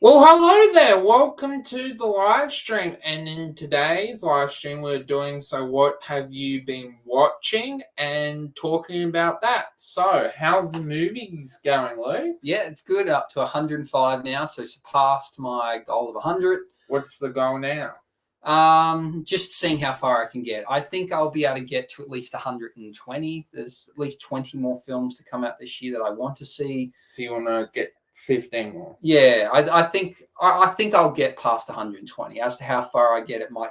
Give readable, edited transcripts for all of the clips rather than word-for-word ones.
Well, hello there. Welcome to the live stream. And in today's live stream, we're doing what have you been watching and talking about that. So, how's the movies going, Lou? Yeah, it's good. Up to 105 now, so surpassed my goal of 100. What's the goal now? Just seeing how far I can get. I think I'll be able to get to at least 120. There's at least 20 more films to come out this year that I want to see. So you want to get 15 more? Yeah, I think I'll get past 120. As to how far I get, it might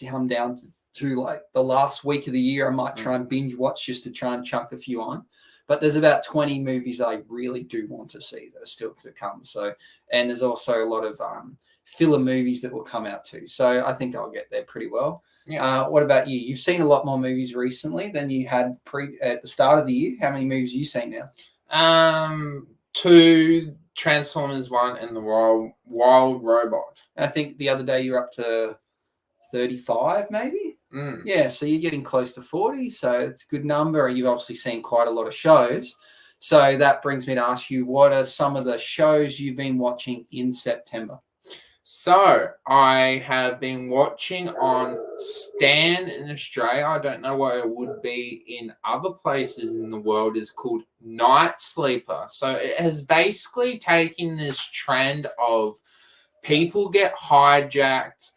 come down to like the last week of the year. I might try and binge watch just to try and chunk a few on. But there's about 20 movies that I really do want to see that are still to come. So, and there's also a lot of filler movies that will come out too. So I think I'll get there pretty well. Yeah. What about you? You've seen a lot more movies recently than you had at the start of the year. How many movies are you seeing now? 2, Transformers 1, and the Wild Robot. And I think the other day you're up to 35, maybe. Yeah, so you're getting close to 40, so it's a good number. You've obviously seen quite a lot of shows. So that brings me to ask you, what are some of the shows you've been watching in September? So I have been watching on Stan in Australia. I don't know what it would be in other places in the world. Is called Night Sleeper. So it has basically taken this trend of people get hijacked.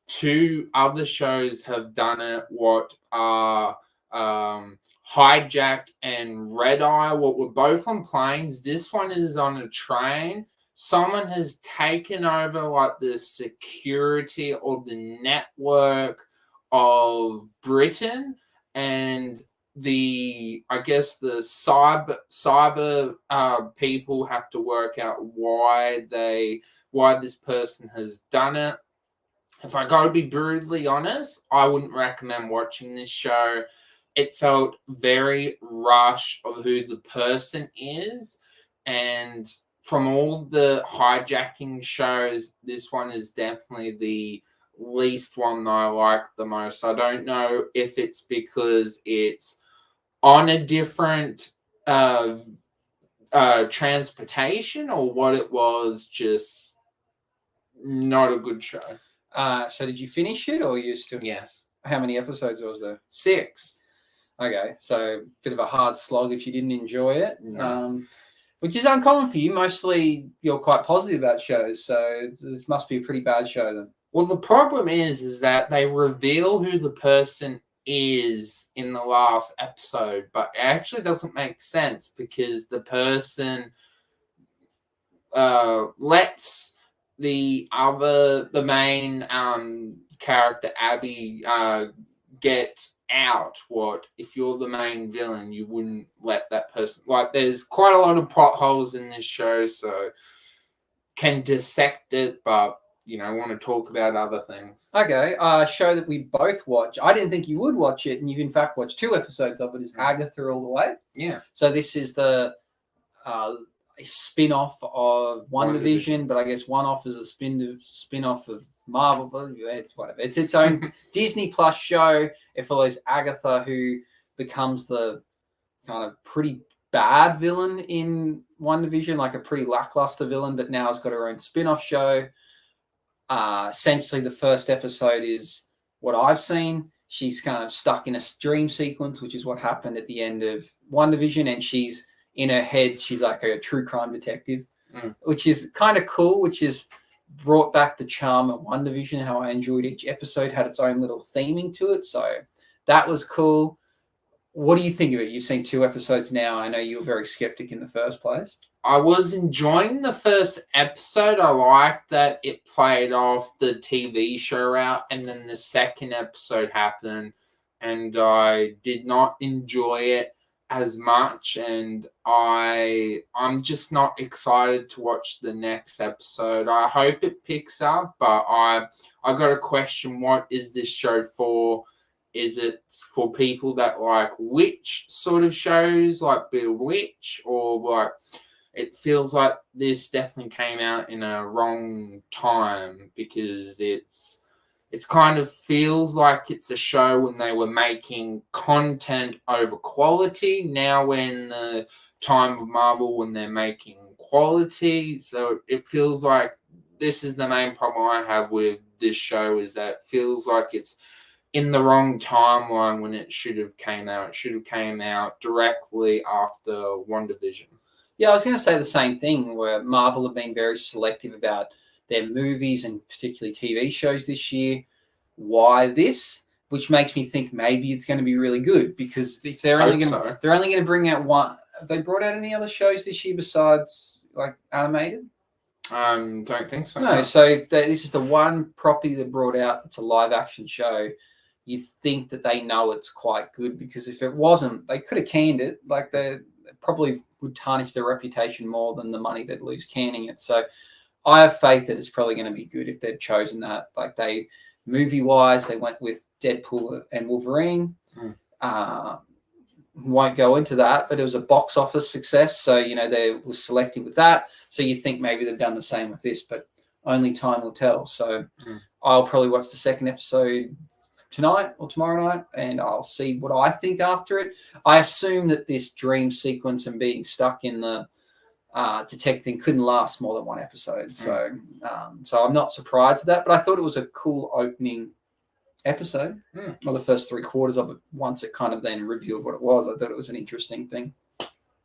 2 other shows have done it. What are Hijacked and Red Eye? What were both on planes. This one is on a train. Someone has taken over like the security or the network of Britain, and the cyber people have to work out why this person has done it. If I got to be brutally honest, I wouldn't recommend watching this show. It felt very rushed of who the person is, and from all the hijacking shows, this one is definitely the least one that I like the most. I don't know if it's because it's on a different transportation or what it was, just not a good show. So did you finish it, or you still? Yes. How many episodes was there? 6. Okay, so bit of a hard slog if you didn't enjoy it. No. Which is uncommon for you. Mostly you're quite positive about shows, so this must be a pretty bad show then. Well, the problem is that they reveal who the person is in the last episode, but it actually doesn't make sense because the person lets the main character, Abby, get out. What if you're the main villain, you wouldn't let that person, like, there's quite a lot of plot holes in this show, so can dissect it, but I want to talk about other things. Okay, a show that we both watch. I didn't think you would watch it, and you've in fact watched 2 episodes of it. Is Agatha All the Way? Yeah. So this is the spin-off of WandaVision, but I guess one-off is a spin-off of Marvel, but it's whatever. It's its own Disney Plus show. It follows Agatha, who becomes the kind of pretty bad villain in WandaVision, like a pretty lackluster villain, but now has got her own spin-off show. Essentially, the first episode is what I've seen. She's kind of stuck in a dream sequence, which is what happened at the end of WandaVision, and she's in her head, she's like a true crime detective, which is kind of cool, which is brought back the charm of WandaVision, how I enjoyed each episode, had its own little theming to it. So that was cool. What do you think of it? You've seen 2 episodes now. I know you were very skeptic in the first place. I was enjoying the first episode. I liked that it played off the TV show out, and then the second episode happened, and I did not enjoy it as much, and I'm just not excited to watch the next episode. I hope it picks up, but I got a question. What is this show for? Is it for people that like witch sort of shows, like Bewitch, or like, it feels like this definitely came out in a wrong time, because it's kind of feels like it's a show when they were making content over quality. Now we're in the time of Marvel when they're making quality. So it feels like this is the main problem I have with this show, is that it feels like it's in the wrong timeline when it should have came out. It should have came out directly after WandaVision. Yeah, I was going to say the same thing, where Marvel have been very selective about their movies and particularly TV shows this year. Why this? Which makes me think maybe it's going to be really good, because if they're only going to bring out one. Have they brought out any other shows this year besides like animated? Don't think so. No. So if this is the one property they brought out that's a live action show, you think that they know it's quite good, because if it wasn't, they could have canned it. Like they probably would tarnish their reputation more than the money they'd lose canning it. So I have faith that it's probably going to be good if they'd chosen that. Like they, movie-wise, they went with Deadpool and Wolverine. Won't go into that, but it was a box office success. So, they were selective with that. So you think maybe they've done the same with this, but only time will tell. So I'll probably watch the second episode tonight or tomorrow night, and I'll see what I think after it. I assume that this dream sequence and being stuck in the detecting couldn't last more than one episode. So I'm not surprised at that, but I thought it was a cool opening episode, or the first 3/4 of it. Once it kind of then revealed what it was, I thought it was an interesting thing.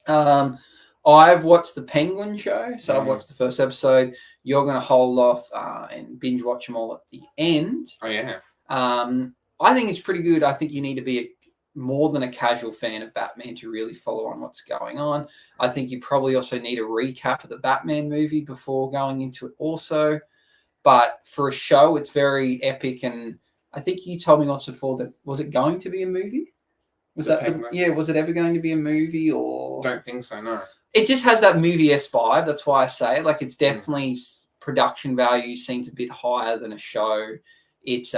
I've watched the Penguin show, so I've watched the first episode. You're going to hold off and binge watch them all at the end. Oh yeah. I think it's pretty good. I think you need to be more than a casual fan of Batman to really follow on what's going on. I think you probably also need a recap of the Batman movie before going into it also. But for a show, it's very epic, and I think you told me once before that, was it going to be a movie? Was it ever going to be a movie, or? Don't think so, no. It just has that movie-esque vibe. That's why I say it. Like, it's definitely production value seems a bit higher than a show. It's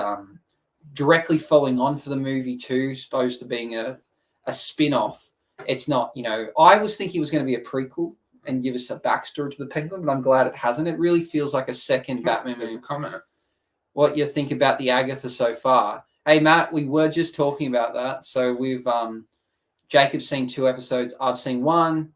directly following on for the movie too, supposed to being a spin-off. It's not, I was thinking it was going to be a prequel and give us a backstory to the Penguin, but I'm glad it hasn't. It really feels like a second Batman movie. Comment. What you think about the Agatha so far? Hey Matt, we were just talking about that. So we've Jacob's seen 2 episodes. I've seen 1.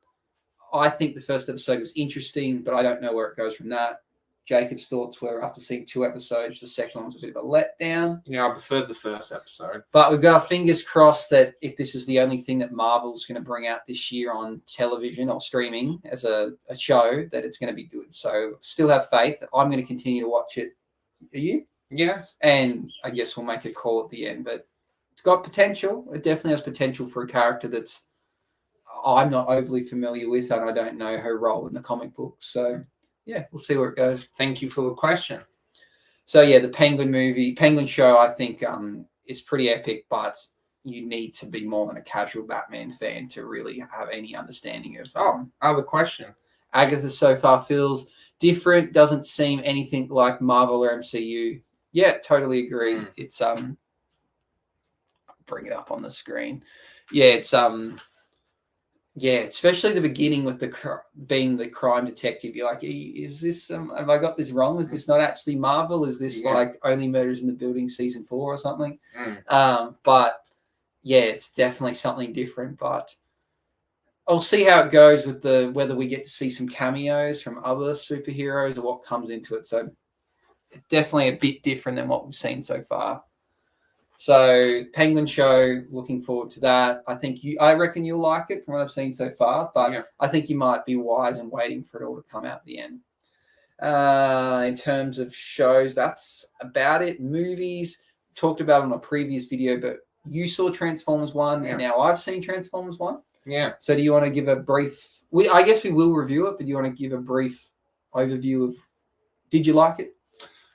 I think the first episode was interesting, but I don't know where it goes from that. Jacob's thoughts were, after seeing 2 episodes, the second one was a bit of a letdown. Yeah, I preferred the first episode. But we've got our fingers crossed that if this is the only thing that Marvel's going to bring out this year on television or streaming as a show, that it's going to be good. So still have faith. I'm going to continue to watch it. Are you? Yes. And I guess we'll make a call at the end. But it's got potential. It definitely has potential for a character that's I'm not overly familiar with, and I don't know her role in the comic book. So yeah, we'll see where it goes. Thank you for the question. So yeah, the Penguin show, I think is pretty epic, but you need to be more than a casual Batman fan to really have any understanding of. Other question. Agatha so far feels different. Doesn't seem anything like Marvel or MCU. Yeah, totally agree. It's bring it up on the screen. Yeah, it's yeah, especially the beginning with being the crime detective. You're like, is this, have I got this wrong? Is this not actually Marvel? Is this like Only Murders in the Building season 4 or something? But yeah, it's definitely something different, but I'll see how it goes with whether we get to see some cameos from other superheroes or what comes into it. So definitely a bit different than what we've seen so far. So Penguin show, looking forward to that. I reckon you'll like it from what I've seen so far, but I think you might be wise and waiting for it all to come out at the end. In terms of shows, that's about it. Movies, talked about on a previous video, but you saw Transformers 1 and now I've seen Transformers 1. Yeah. So do you want to give a brief, I guess we will review it, but do you want to give a brief overview of, did you like it?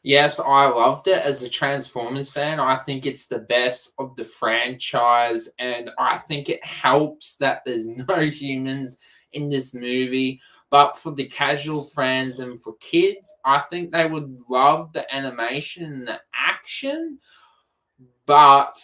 Yes, I loved it as a Transformers fan. I think it's the best of the franchise, and I think it helps that there's no humans in this movie. But for the casual fans and for kids, I think they would love the animation and the action. But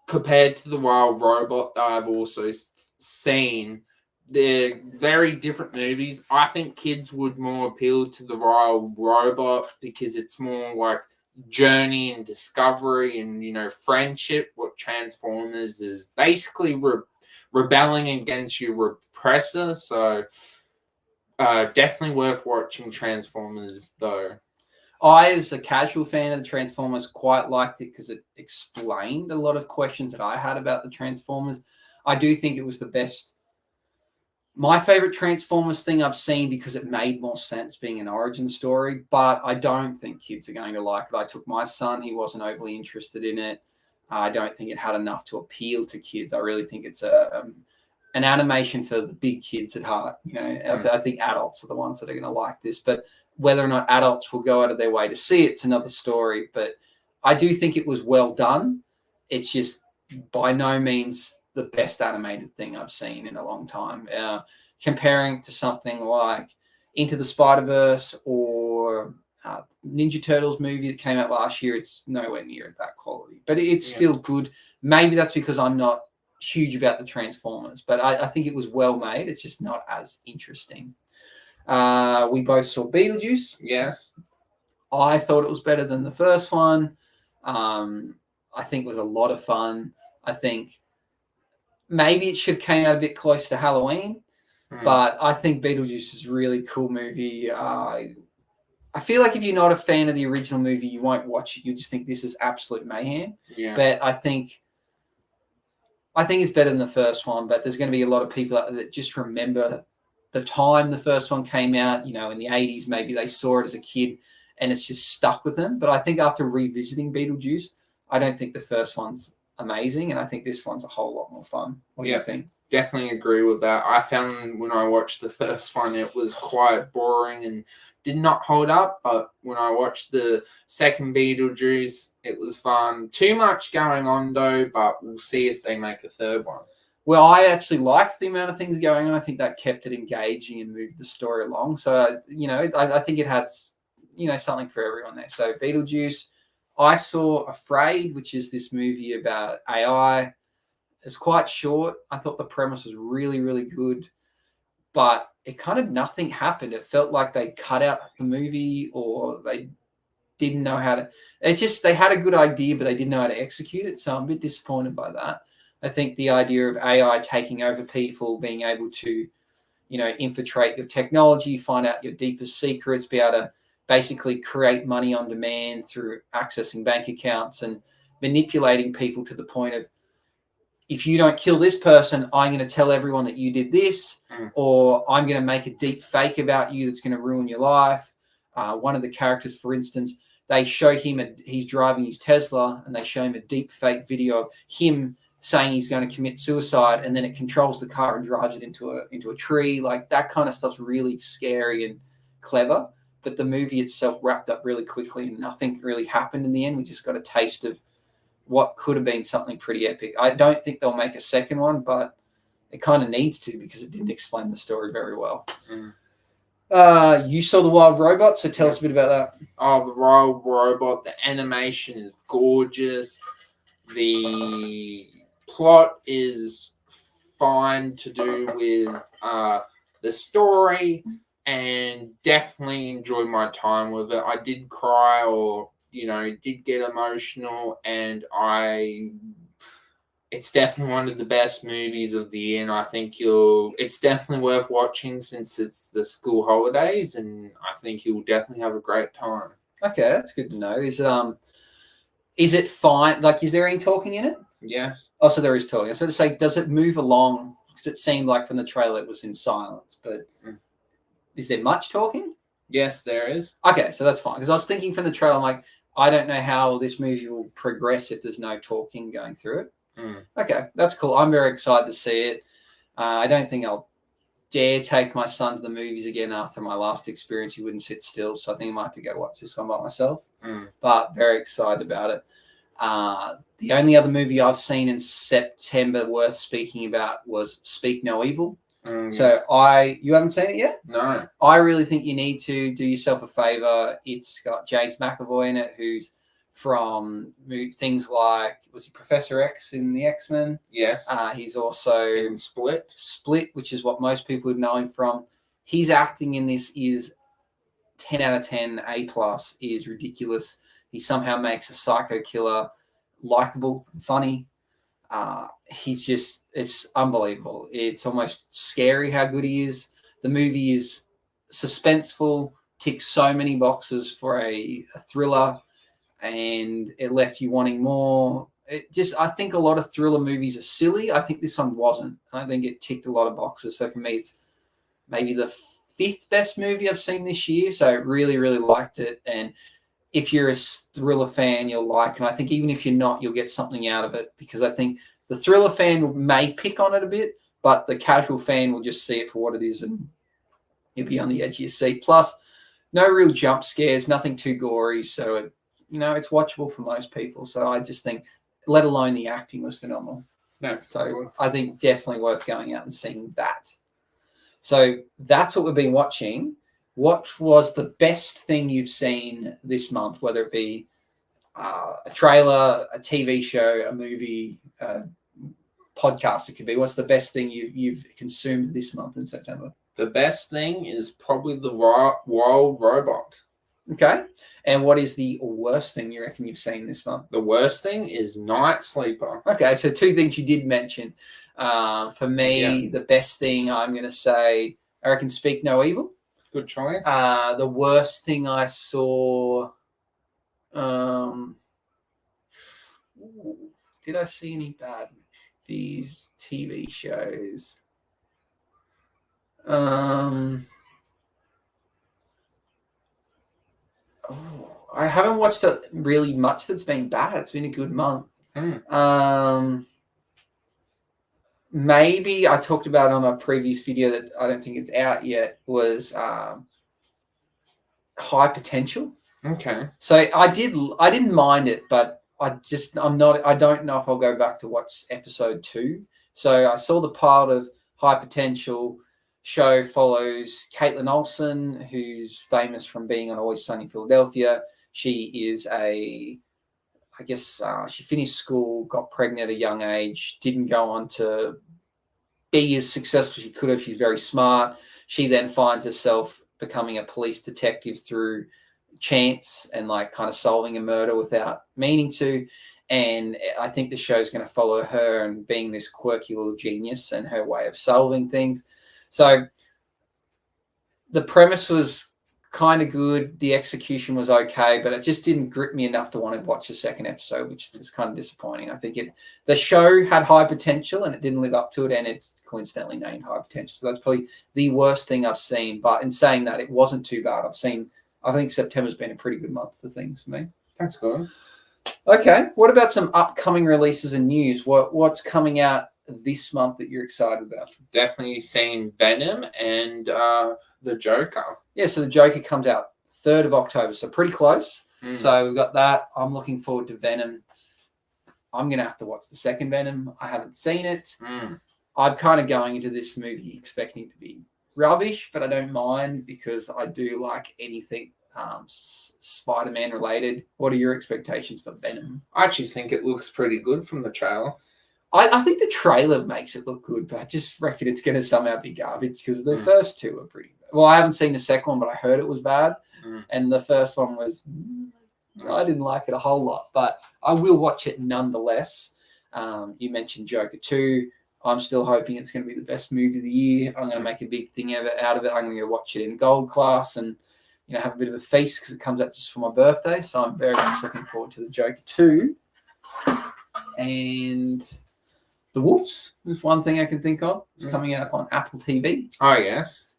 compared to the Wild Robot that I've also seen, they're very different movies. I think kids would more appeal to the Wild Robot because it's more like journey and discovery and, friendship. What Transformers is basically rebelling against your repressor. So definitely worth watching Transformers, though. I, as a casual fan of the Transformers, quite liked it because it explained a lot of questions that I had about the Transformers. I do think it was the best. My favorite Transformers thing I've seen because it made more sense being an origin story, but I don't think kids are going to like it. I took my son, he wasn't overly interested in it. I don't think it had enough to appeal to kids. I really think it's an animation for the big kids at heart. I think adults are the ones that are going to like this, but whether or not adults will go out of their way to see it's another story. But I do think it was well done. It's just by no means the best animated thing I've seen in a long time. Comparing to something like Into the Spider-Verse or Ninja Turtles movie that came out last year, it's nowhere near that quality. But it's still good. Maybe that's because I'm not huge about the Transformers, but I think it was well made. It's just not as interesting. We both saw Beetlejuice. Yes. I thought it was better than the first one. I think it was a lot of fun. I think maybe it should have came out a bit closer to Halloween, but I think Beetlejuice is a really cool movie. I feel like if you're not a fan of the original movie, you won't watch it. You just think this is absolute mayhem. Yeah. But I think it's better than the first one, but there's going to be a lot of people out there that just remember the time the first one came out, in the 80s, maybe they saw it as a kid and it's just stuck with them. But I think after revisiting Beetlejuice, I don't think the first one's amazing, and I think this one's a whole lot more fun. What do you think? Definitely agree with that. I found when I watched the first one, it was quite boring and did not hold up. But when I watched the second Beetlejuice, it was fun. Too much going on though, but we'll see if they make a third one. Well, I actually liked the amount of things going on. I think that kept it engaging and moved the story along. So, I think it had, something for everyone there. So Beetlejuice. I saw Afraid, which is this movie about AI. It's quite short. I thought the premise was really, really good, but it kind of nothing happened. It felt like they cut out the movie or they didn't know how to. It's just they had a good idea, but they didn't know how to execute it. So I'm a bit disappointed by that. I think the idea of AI taking over people, being able to, infiltrate your technology, find out your deepest secrets, be able to basically create money on demand through accessing bank accounts and manipulating people to the point of, if you don't kill this person, I'm going to tell everyone that you did this, or I'm going to make a deep fake about you that's going to ruin your life. One of the characters, for instance, they show him, he's driving his Tesla, and they show him a deep fake video of him saying he's going to commit suicide, and then it controls the car and drives it into a tree. Like, that kind of stuff's really scary and clever. But the movie itself wrapped up really quickly and nothing really happened in the end. We just got a taste of what could have been something pretty epic. I don't think they'll make a second one, but it kind of needs to because it didn't explain the story very well. You saw The Wild Robot, so tell us a bit about that. Oh, The Wild Robot. The animation is gorgeous. The plot is fine to do with the story, and definitely enjoyed my time with it. I did cry or, did get emotional, and it's definitely one of the best movies of the year, and I think it's definitely worth watching since it's the school holidays, and I think you'll definitely have a great time. Okay, that's good to know. Is it fine? Like, is there any talking in it? Yes. Oh, so there is talking. So to say, does it move along? Because it seemed like from the trailer it was in silence, but is there much talking? Yes, there is. Okay, so that's fine. Because I was thinking from the trailer, I'm like, I don't know how this movie will progress if there's no talking going through it. Okay, that's cool. I'm very excited to see it. I don't think I'll dare take my son to the movies again after my last experience. He wouldn't sit still, so I think I might have to go watch this one by myself. But very excited about it. The only other movie I've seen in September worth speaking about was Speak No Evil. So you haven't seen it yet? No. I really think you need to do yourself a favor. It's got James McAvoy in it, who's from things like, was he Professor X in the X-Men? Yes. He's also in Split, which is what most people would know him from. His acting in this is 10 out of 10, A+, is ridiculous. He somehow makes a psycho killer likable, funny. It's unbelievable. It's almost scary how good he is. The movie is suspenseful, ticked so many boxes for a thriller, and it left you wanting more. I think a lot of thriller movies are silly. I think this one wasn't. I think it ticked a lot of boxes. So for me, it's maybe the 5th best movie I've seen this year. So I really, really liked it. And if you're a thriller fan, you'll like, and I think even if you're not, you'll get something out of it, because I think the thriller fan may pick on it a bit, but the casual fan will just see it for what it is, and you'll be on the edge of your seat. Plus, no real jump scares, nothing too gory. So, it's watchable for most people. So I just think, let alone the acting was phenomenal. So I think definitely worth going out and seeing that. So that's what we've been watching. What was the best thing you've seen this month, whether it be a trailer, a TV show, a movie, podcast? It could be. What's the best thing you've consumed this month in September? The best thing is probably The Wild Robot. Okay. And what is the worst thing you reckon you've seen this month? The worst thing is Night Sleeper. Okay, so 2 things you did mention. For me, The best thing, I'm going to say, I reckon Speak No Evil. Good choice. The worst thing I saw, did I see any bad these TV shows? I haven't watched really much that's been bad. It's been a good month. Maybe I talked about on a previous video that I don't think it's out yet, was High Potential. Okay. So I didn't mind it, but I don't know if I'll go back to watch episode 2. So I saw the part of High Potential. Show follows Caitlin Olsen, who's famous from being on Always Sunny in Philadelphia. She is she finished school, got pregnant at a young age, didn't go on to be as successful as she could have. She's very smart. She then finds herself becoming a police detective through chance and kind of solving a murder without meaning to. And I think the show is going to follow her and being this quirky little genius and her way of solving things. So the premise was kind of good. The execution was okay, but it just didn't grip me enough to want to watch a second episode, which is kind of disappointing. I think the show had high potential and it didn't live up to it, and it's coincidentally named High Potential. So that's probably the worst thing I've seen. But in saying that, it wasn't too bad. I think September's been a pretty good month for things for me. That's good. Okay. What about some upcoming releases and news? What's coming out this month that you're excited about? Definitely seen Venom and the Joker. Yeah, so the Joker comes out 3rd of October, so pretty close. So we've got that. I'm looking forward to Venom. I'm going to have to watch the second Venom. I haven't seen it. I'm kind of going into this movie expecting it to be rubbish, but I don't mind because I do like anything Spider-Man related. What are your expectations for Venom? I actually think it looks pretty good from the trailer. I think the trailer makes it look good, but I just reckon it's going to somehow be garbage because the first 2 are pretty bad. Well, I haven't seen the second one, but I heard it was bad. And the first one was, I didn't like it a whole lot, but I will watch it nonetheless. You mentioned Joker 2. I'm still hoping it's going to be the best movie of the year. I'm going to make a big thing out of it. I'm going to go watch it in gold class and have a bit of a feast because it comes out just for my birthday. So I'm very much looking forward to the Joker 2. And The Wolves is one thing I can think of. It's coming out on Apple TV. Oh, yes.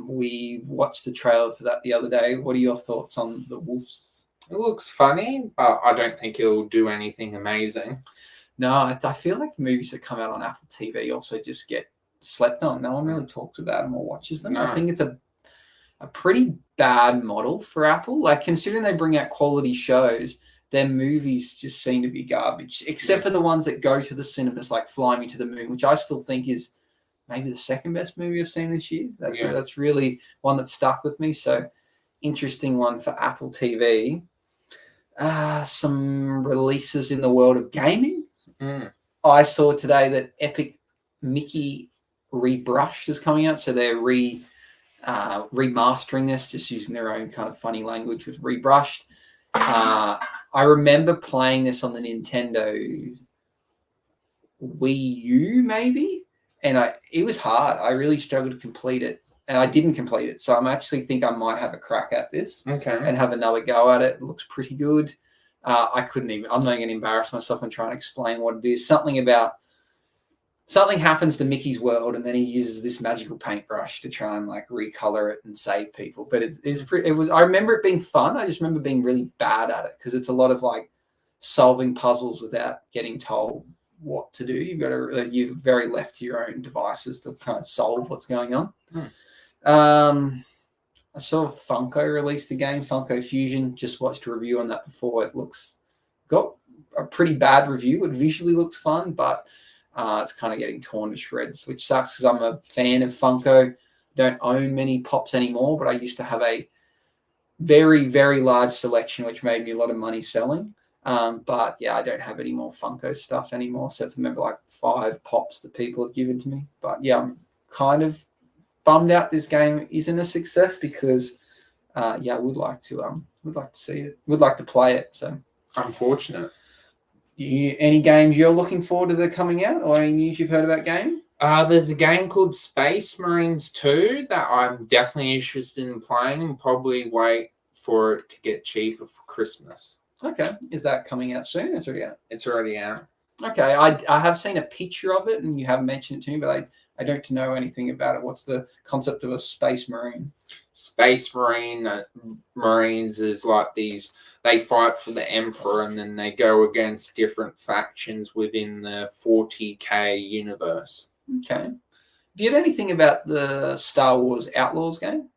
We watched the trailer for that the other day. What are your thoughts on The Wolves? It looks funny, but I don't think it'll do anything amazing. No, I feel like movies that come out on Apple TV also just get slept on. No one really talks about them or watches them. No. I think it's a pretty bad model for Apple. Considering they bring out quality shows, their movies just seem to be garbage, except for the ones that go to the cinemas, like Fly Me to the Moon, which I still think is maybe the second best movie I've seen this year. That's really one that stuck with me. So interesting one for Apple TV. Some releases in the world of gaming. I saw today that Epic Mickey Rebrushed is coming out. So they're remastering this, just using their own kind of funny language with Rebrushed. I remember playing this on the Nintendo Wii U, maybe, and it was hard. I really struggled to complete it. and I didn't complete it. So I'm actually think I might have a crack at this Okay. and have another go at it. It looks pretty good. I'm not going to embarrass myself and try and explain what it is. Something happens to Mickey's world, and then he uses this magical paintbrush to try and like recolor it and save people. But it was. I remember it being fun. I just remember being really bad at it because it's a lot of like solving puzzles without getting told what to do. You're very left to your own devices to kind of solve what's going on. I saw Funko released a game, Funko Fusion. Just watched a review on that before. Got a pretty bad review. It visually looks fun, but it's kind of getting torn to shreds, which sucks because I'm a fan of Funko. Don't own many pops anymore, but I used to have a very, very large selection, which made me a lot of money selling. But yeah, I don't have any more Funko stuff anymore. So I remember like 5 pops that people have given to me. But yeah, I'm kind of bummed out this game isn't a success because I would like to see it. Would like to play it. So unfortunate. Any games you're looking forward to that coming out, or any news you've heard about game? There's a game called Space Marines 2 that I'm definitely interested in playing and probably wait for it to get cheaper for Christmas. Okay. Is that coming out soon? It's already out. It's already out. Okay. I have seen a picture of it and you haven't mentioned it to me, but I don't know anything about it. What's the concept of a Space Marine? Space Marines is like these. They fight for the Emperor and then they go against different factions within the 40K universe. Okay. Have you heard anything about the Star Wars Outlaws game?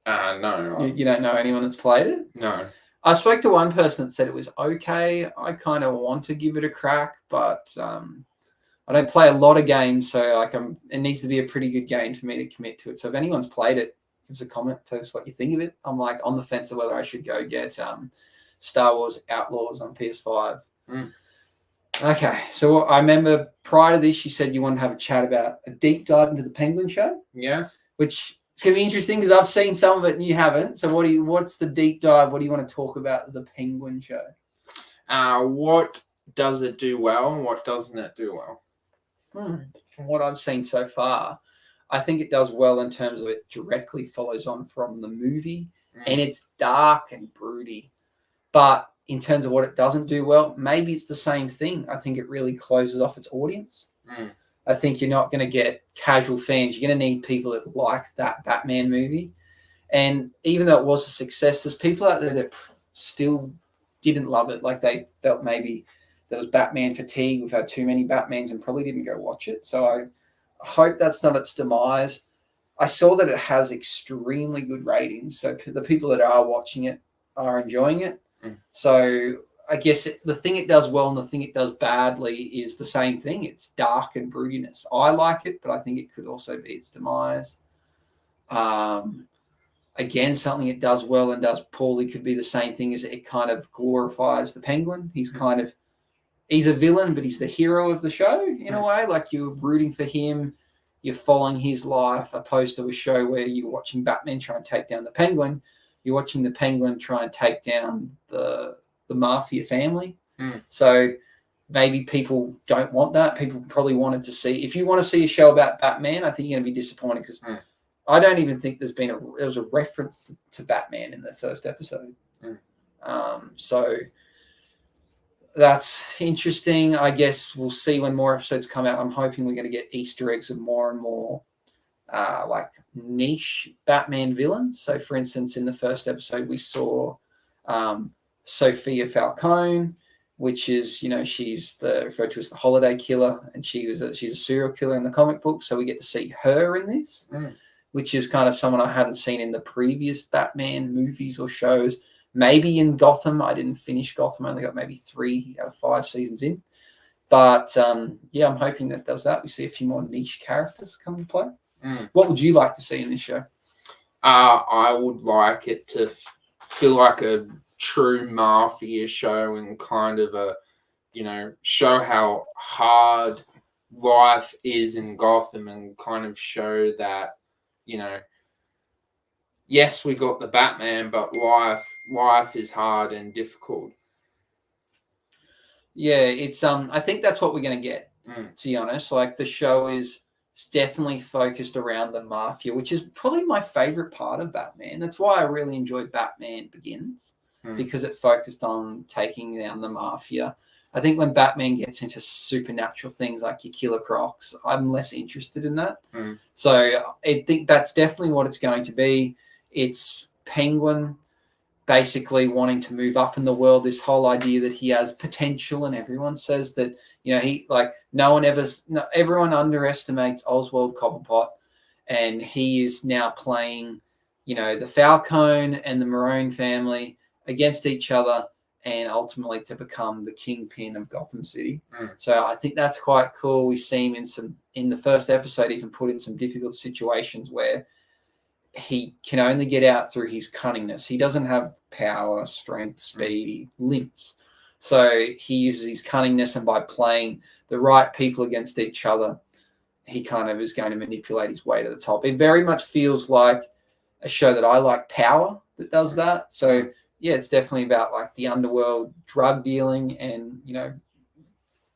No. You don't know anyone that's played it? No. I spoke to one person that said it was okay. I kind of want to give it a crack, but I don't play a lot of games, so it needs to be a pretty good game for me to commit to it. So if anyone's played it, give us a comment, tell us what you think of it. I'm like on the fence of whether I should go get Star Wars Outlaws on PS5. Okay, so I remember prior to this, you said you wanted to have a chat about a deep dive into the Penguin Show. Yes. Which is going to be interesting because I've seen some of it and you haven't. So what's the deep dive? What do you want to talk about the Penguin Show? What does it do well and what doesn't it do well? From what I've seen so far, I think it does well in terms of it directly follows on from the movie and it's dark and broody. But in terms of what it doesn't do well, maybe it's the same thing. I think it really closes off its audience. I think you're not going to get casual fans. You're going to need people that like that Batman movie. And even though it was a success, there's people out there that still didn't love it. Like they felt maybe there was Batman fatigue. We've had too many Batmans and probably didn't go watch it. So I hope that's not its demise. I saw that it has extremely good ratings. So the people that are watching it are enjoying it. So I guess the thing it does well and the thing it does badly is the same thing. It's dark and broodiness. I like it, but I think it could also be its demise. Again, something it does well and does poorly could be the same thing as it kind of glorifies the Penguin. He's a villain, but he's the hero of the show in a way. Like you're rooting for him. You're following his life opposed to a show where you're watching Batman try and take down the Penguin. You're watching the Penguin try and take down the mafia family. So maybe people don't want that. People probably wanted to see. If you want to see a show about Batman, I think you're going to be disappointed because I don't even think there was a reference to Batman in the first episode. So that's interesting. I guess we'll see when more episodes come out. I'm hoping we're going to get Easter eggs of more and more like niche Batman villains. So, for instance, in the first episode, we saw Sophia Falcone, which is, she's referred to as the holiday killer, and she's a serial killer in the comic book. So we get to see her in this, which is kind of someone I hadn't seen in the previous Batman movies or shows. Maybe in Gotham. I didn't finish Gotham. I only got maybe 3 out of 5 seasons in. But, I'm hoping that does that. We see a few more niche characters come to play. What would you like to see in this show? I would like it to feel like a true mafia show and kind of show how hard life is in Gotham and kind of show that, yes, we got the Batman, but life is hard and difficult. Yeah, it's I think that's what we're going to get, to be honest. Like the show is It's definitely focused around the mafia, which is probably my favorite part of Batman. That's why I really enjoyed Batman Begins, because it focused on taking down the mafia. I think when Batman gets into supernatural things like your Killer Crocs, I'm less interested in that. So I think that's definitely what it's going to be. It's Penguin basically wanting to move up in the world, this whole idea that he has potential, and everyone says that, he everyone underestimates Oswald Cobblepot, and he is now playing, the Falcone and the Marone family against each other, and ultimately to become the kingpin of Gotham City. So I think that's quite cool. We see him in the first episode even put in some difficult situations where he can only get out through his cunningness. He doesn't have power, strength, speed. He limps. So he uses his cunningness, and by playing the right people against each other, he kind of is going to manipulate his way to the top. It very much feels like a show that I like, Power, that does that. So yeah, it's definitely about like the underworld, drug dealing, and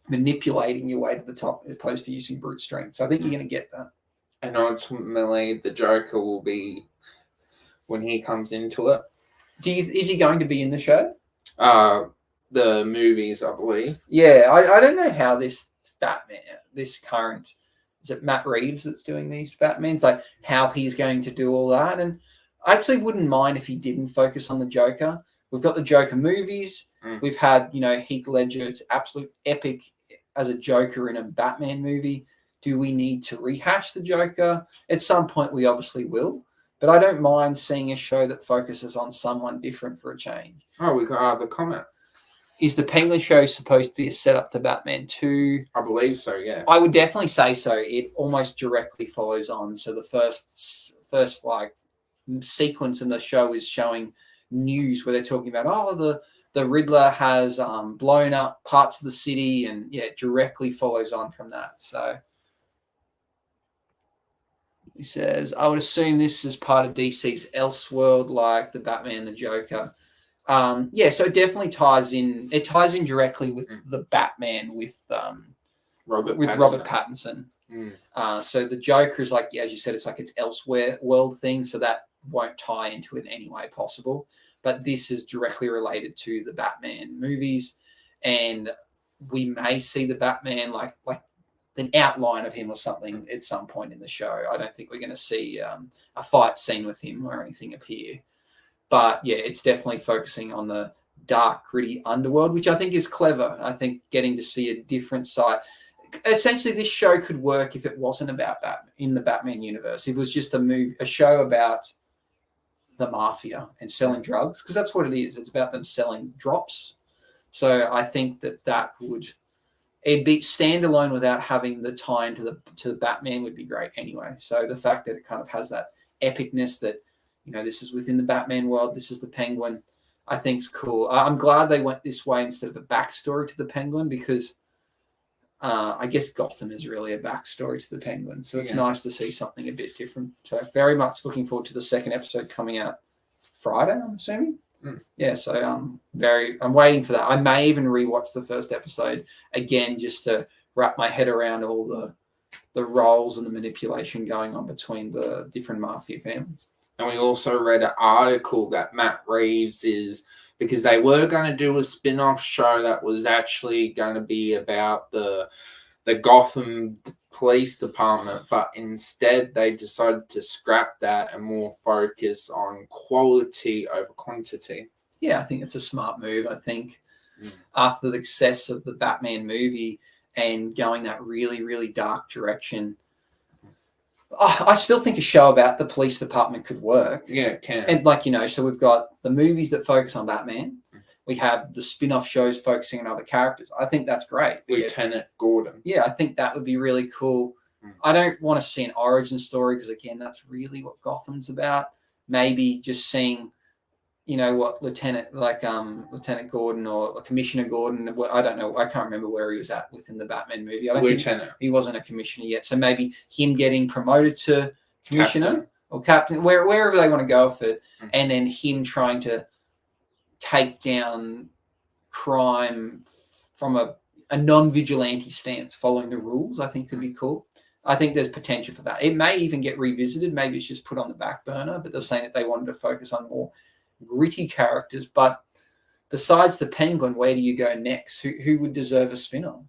manipulating your way to the top as opposed to using brute strength. So I think you're going to get that. And ultimately, the Joker will be when he comes into it. Is he going to be in the show? The movies, I believe. Yeah, I don't know how this Batman, this current, is it Matt Reeves that's doing these Batmans? Like how he's going to do all that. And I actually wouldn't mind if he didn't focus on the Joker. We've got the Joker movies. We've had, Heath Ledger. It's absolute epic as a Joker in a Batman movie. Do we need to rehash the Joker? At some point, we obviously will. But I don't mind seeing a show that focuses on someone different for a change. Oh, we got the comment. Is the Penguin show supposed to be a setup to Batman 2? I believe so, yeah. I would definitely say so. It almost directly follows on. So the first sequence in the show is showing news where they're talking about, the Riddler has blown up parts of the city, and yeah, it directly follows on from that. So he says, I would assume this is part of DC's Elseworld, like the Batman, the Joker. So it definitely ties in. It ties in directly with the Batman with Robert Pattinson. So the Joker is like, as you said, it's like its elsewhere world thing, so that won't tie into it in any way possible. But this is directly related to the Batman movies, and we may see the Batman like an outline of him or something at some point in the show. I don't think we're going to see a fight scene with him or anything appear. But yeah, it's definitely focusing on the dark, gritty underworld, which I think is clever. I think getting to see a different side. Essentially, this show could work if it wasn't about Batman in the Batman universe. If it was just a show about the mafia and selling drugs, because that's what it is. It's about them selling drops. So I think that it'd be standalone without having the tie into the Batman would be great anyway. So the fact that it kind of has that epicness that, this is within the Batman world, this is the Penguin, I think is cool. I'm glad they went this way instead of a backstory to the Penguin, because I guess Gotham is really a backstory to the Penguin. So it's nice to see something a bit different. So very much looking forward to the second episode coming out Friday, I'm assuming. Yeah, so I'm waiting for that. I may even rewatch the first episode again just to wrap my head around all the roles and the manipulation going on between the different mafia families. And we also read an article that Matt Reeves is, because they were going to do a spin-off show that was actually going to be about the Gotham Police Department, but instead they decided to scrap that and more focus on quality over quantity. Yeah, I think it's a smart move. I think after the success of the Batman movie and going that really, really dark direction, I still think a show about the police department could work. Yeah, it can. And so we've got the movies that focus on Batman. We have the spin-off shows focusing on other characters. I think that's great. Lieutenant Gordon. Yeah, I think that would be really cool. I don't want to see an origin story because, again, that's really what Gotham's about. Maybe just seeing, what Lieutenant Gordon or Commissioner Gordon, I don't know. I can't remember where he was at within the Batman movie. I don't think he wasn't a commissioner yet. So maybe him getting promoted to commissioner or captain, wherever they want to go with it, and then him trying to take down crime from a non-vigilante stance, following the rules, I think could be cool. I think there's potential for that. It may even get revisited. Maybe it's just put on the back burner, but they're saying that they wanted to focus on more gritty characters. But besides the Penguin, where do you go next? Who would deserve a spin-off?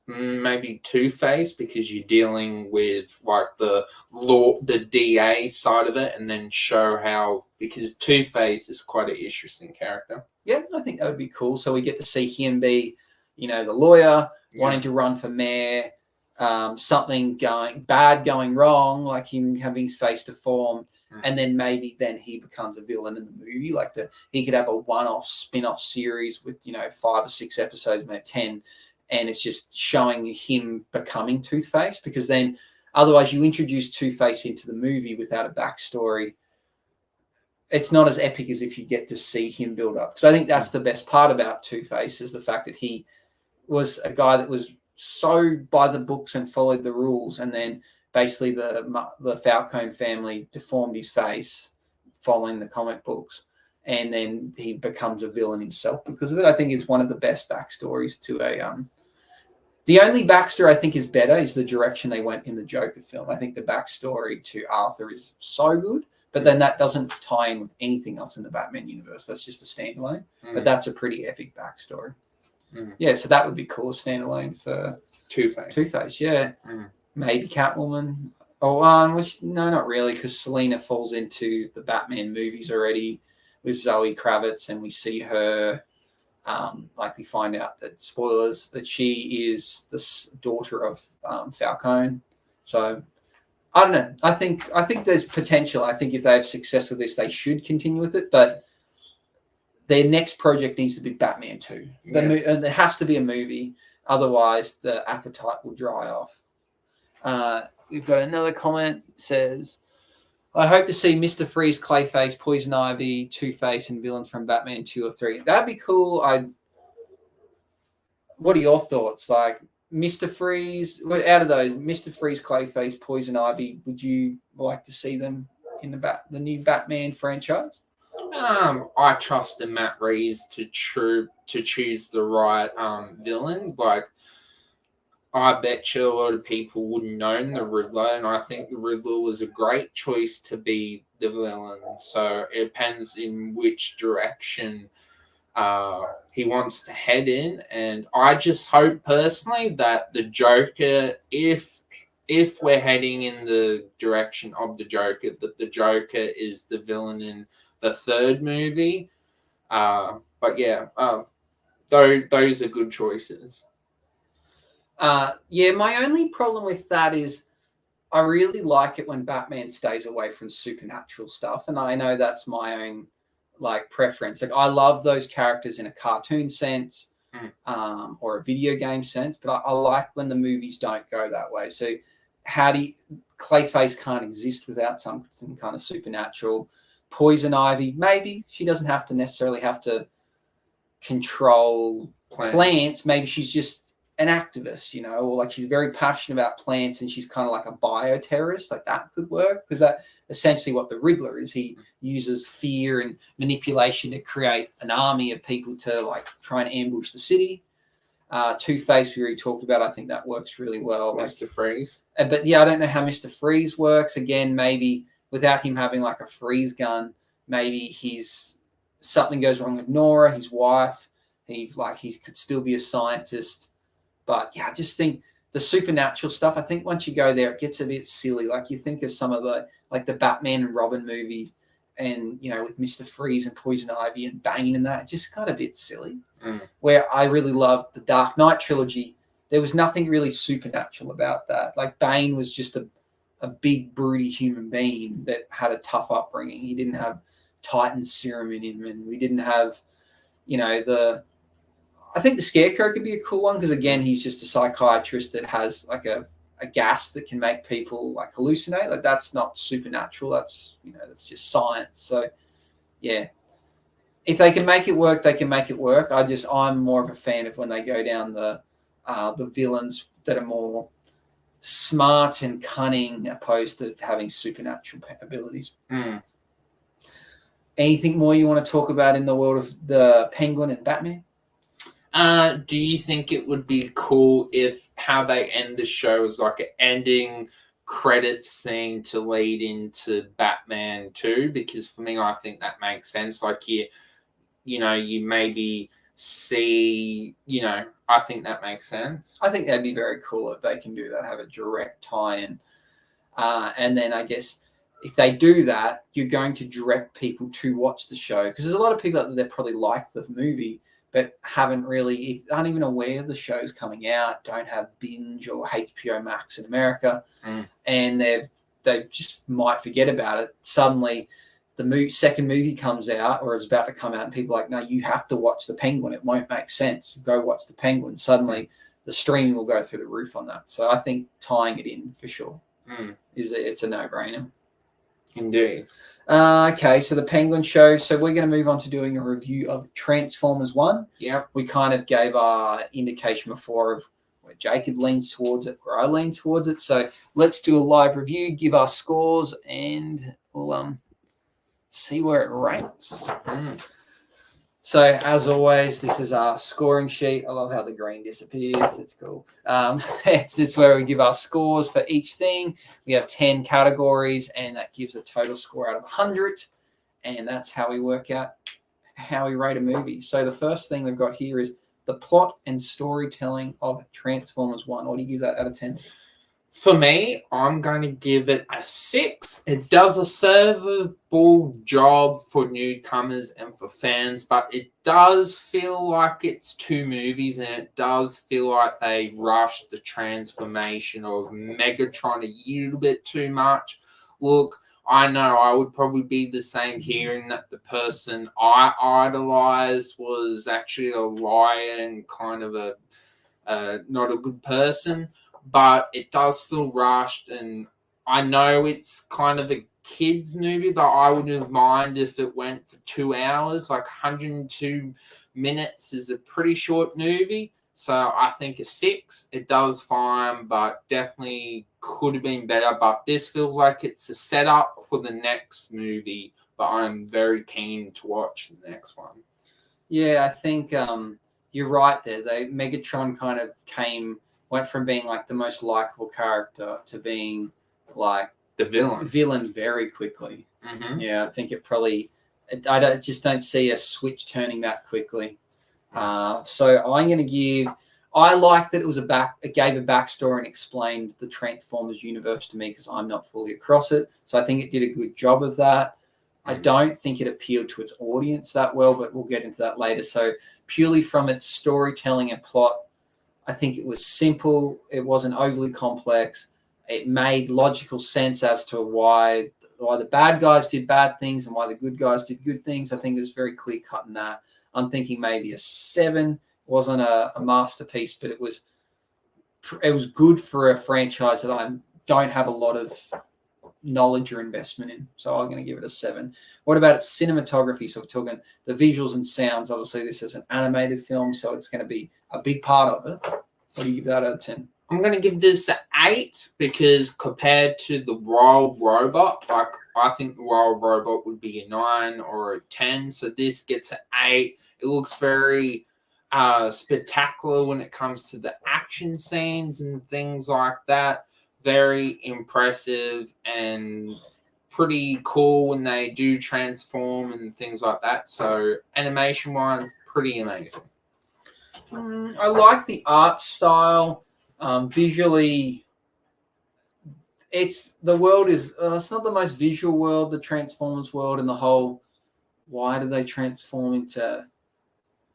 Maybe Two-Face, because you're dealing with like the law, the DA side of it, and then show how, because Two-Face is quite an interesting character. Yeah, I think that would be cool. So we get to see him be, the lawyer wanting to run for mayor, something going wrong, like him having his face deformed, and then maybe he becomes a villain in the movie. Like he could have a one-off spin-off series with 5 or 6 episodes, maybe 10. And it's just showing him becoming Two-Face, because then otherwise you introduce Two-Face into the movie without a backstory. It's not as epic as if you get to see him build up. Because I think that's the best part about Two-Face, is the fact that he was a guy that was so by the books and followed the rules. And then basically the Falcone family deformed his face following the comic books. And then he becomes a villain himself because of it. I think it's one of the best backstories to a the only backstory I think is better is the direction they went in the Joker film. I think the backstory to Arthur is so good, but then that doesn't tie in with anything else in the Batman universe. That's just a standalone, but that's a pretty epic backstory. Yeah, so that would be cool, a standalone for Two-Face. Two-Face, yeah. Maybe Catwoman. Oh, no, not really, because Selena falls into the Batman movies already with Zoe Kravitz, and we see her, like we find out that, spoilers, that she is the daughter of Falcone. So I don't know. I think there's potential. I think if they have success with this, they should continue with it. But their next project needs to be Batman 2. And there has to be a movie. Otherwise, the appetite will dry off. We've got another comment. It says, I hope to see Mr. Freeze, Clayface, Poison Ivy, Two-Face, and villains from Batman 2 or 3. That'd be cool. What are your thoughts? Like, Mr. Freeze, out of those, Mr. Freeze, Clayface, Poison Ivy, would you like to see them in the new Batman franchise? I trust in Matt Reeves to choose the right villain. Like, I bet you a lot of people wouldn't know the Riddler, and I think the Riddler was a great choice to be the villain. So it depends in which direction he wants to head in, and I just hope personally that the Joker, if we're heading in the direction of the Joker, that the Joker is the villain in the 3rd movie. But yeah, those are good choices. My only problem with that is I really like it when Batman stays away from supernatural stuff, and I know that's my own preference. Like, I love those characters in a cartoon sense, or a video game sense, but I like when the movies don't go that way. So Clayface can't exist without something kind of supernatural. Poison Ivy, maybe she doesn't necessarily have to control plants. Maybe she's just an activist, or like she's very passionate about plants and she's kind of like a bioterrorist. Like, that could work, because that's essentially what the Riddler is. He uses fear and manipulation to create an army of people to try and ambush the city. Two-Face, we already talked about. I think that works really well. Mr. Freeze. But yeah, I don't know how Mr. Freeze works. Again, maybe without him having a freeze gun, maybe something goes wrong with Nora, his wife. He could still be a scientist. But yeah, I just think the supernatural stuff, I think once you go there, it gets a bit silly. Like, you think of some of the Batman and Robin movies, and with Mr. Freeze and Poison Ivy and Bane, and that, it just got a bit silly. Where I really loved the Dark Knight trilogy, there was nothing really supernatural about that. Like, Bane was just a big, broody human being that had a tough upbringing. He didn't have Titan serum in him, and we didn't have, I think the Scarecrow could be a cool one, because again, he's just a psychiatrist that has a gas that can make people hallucinate. Like, that's not supernatural. That's that's just science. So yeah, if they can make it work, they can make it work. I'm more of a fan of when they go down the villains that are more smart and cunning, opposed to having supernatural abilities. Anything more you want to talk about in the world of the Penguin and Batman? Do you think it would be cool if how they end the show is like an ending credits scene to lead into Batman 2? Because for me, I think that makes sense. Like you maybe see, I think that makes sense. I think that'd be very cool if they can do that, have a direct tie-in. And then I guess if they do that, you're going to direct people to watch the show, because there's a lot of people out there that probably like the movie but aren't even aware of the shows coming out, don't have Binge or HBO Max in America, and they just might forget about it. Suddenly, the second movie comes out or is about to come out, and people are like, no, you have to watch The Penguin. It won't make sense. Go watch The Penguin. Suddenly, the streaming will go through the roof on that. So I think tying it in for sure it's a no-brainer. Indeed. Okay, so the Penguin show. So we're going to move on to doing a review of Transformers 1. Yeah. We kind of gave our indication before of where Jacob leans towards it, where I lean towards it. So let's do a live review, give our scores, and we'll see where it ranks. So as always, this is our scoring sheet. I love how the green disappears. It's cool. It's where we give our scores for each thing. We have 10 categories, and that gives a total score out of 100. And that's how we work out how we rate a movie. So the first thing we've got here is the plot and storytelling of Transformers 1. What do you give that out of 10? For me, I'm going to give it a 6. It does a serviceable job for newcomers and for fans, but it does feel like it's 2 movies, and it does feel like they rushed the transformation of Megatron a little bit too much. Look, I know I would probably be the same, hearing that the person I idolized was actually a liar and kind of not a good person. But it does feel rushed, and I know it's kind of a kids movie, but I wouldn't mind if it went for 2 hours. Like 102 minutes is a pretty short movie, so I think a 6. It does fine, but definitely could have been better. But this feels like it's a setup for the next movie, but I'm very keen to watch the next one. Yeah, I think you're right there. Megatron kind of went from being like the most likable character to being like the villain very quickly. Mm-hmm. Yeah, I think I just don't see a switch turning that quickly. So I'm going to give. I like that it gave a backstory and explained the Transformers universe to me, because I'm not fully across it. So I think it did a good job of that. I don't think it appealed to its audience that well, but we'll get into that later. So purely from its storytelling and plot, I think it was simple. It wasn't overly complex. It made logical sense as to why the bad guys did bad things and why the good guys did good things. I think it was very clear cut in that. I'm thinking maybe a 7. It wasn't a masterpiece, but it was good for a franchise that I don't have a lot of knowledge or investment in. So I'm going to give it a 7. What about its cinematography? So we're talking the visuals and sounds. Obviously, this is an animated film, so it's going to be a big part of it. What do you give that out of 10? I'm going to give this an 8, because compared to the Royal Robot, like I think the Royal Robot would be a 9 or a 10. So this gets an 8. It looks very spectacular when it comes to the action scenes and things like that. Very impressive and pretty cool when they do transform and things like that. So animation wise, pretty amazing. I like the art style. Visually, it's not the most visual world, the Transformers world, and the whole why do they transform into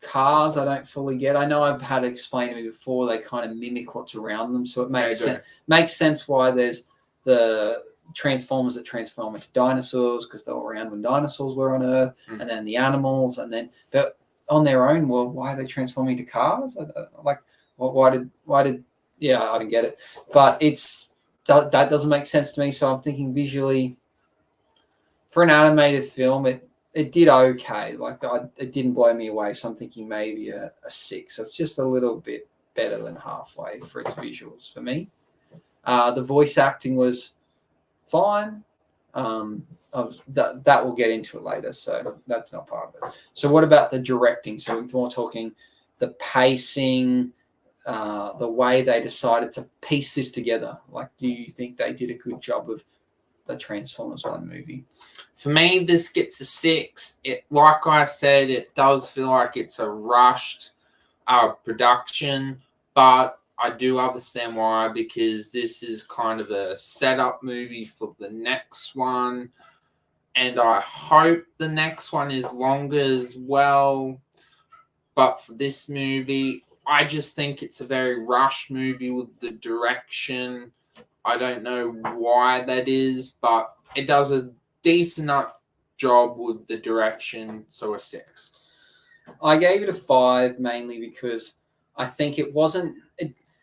cars, I don't fully get. I know I've had it explained to me before, they kind of mimic what's around them, so it makes sense why there's the Transformers that transform into dinosaurs, because they were around when dinosaurs were on Earth, and then the animals, and then but on their own world, why are they transforming into cars? Why did I didn't get it, but that doesn't make sense to me. So I'm thinking visually, for an animated film, it did okay. It didn't blow me away. So I'm thinking maybe a 6. It's just a little bit better than halfway for its visuals for me. The voice acting was fine. That we'll get into it later. So that's not part of it. So what about the directing? So we're more talking the pacing, the way they decided to piece this together. Like, do you think they did a good job of the Transformers 1 movie? For me, this gets a 6. It, like I said, it does feel like it's a rushed production, but I do understand why, because this is kind of a setup movie for the next one, and I hope the next one is longer as well. But for this movie, I just think it's a very rushed movie with the direction. I don't know why that is, but it does a decent enough job with the direction, so a 6. I gave it a 5 mainly because I think it wasn't.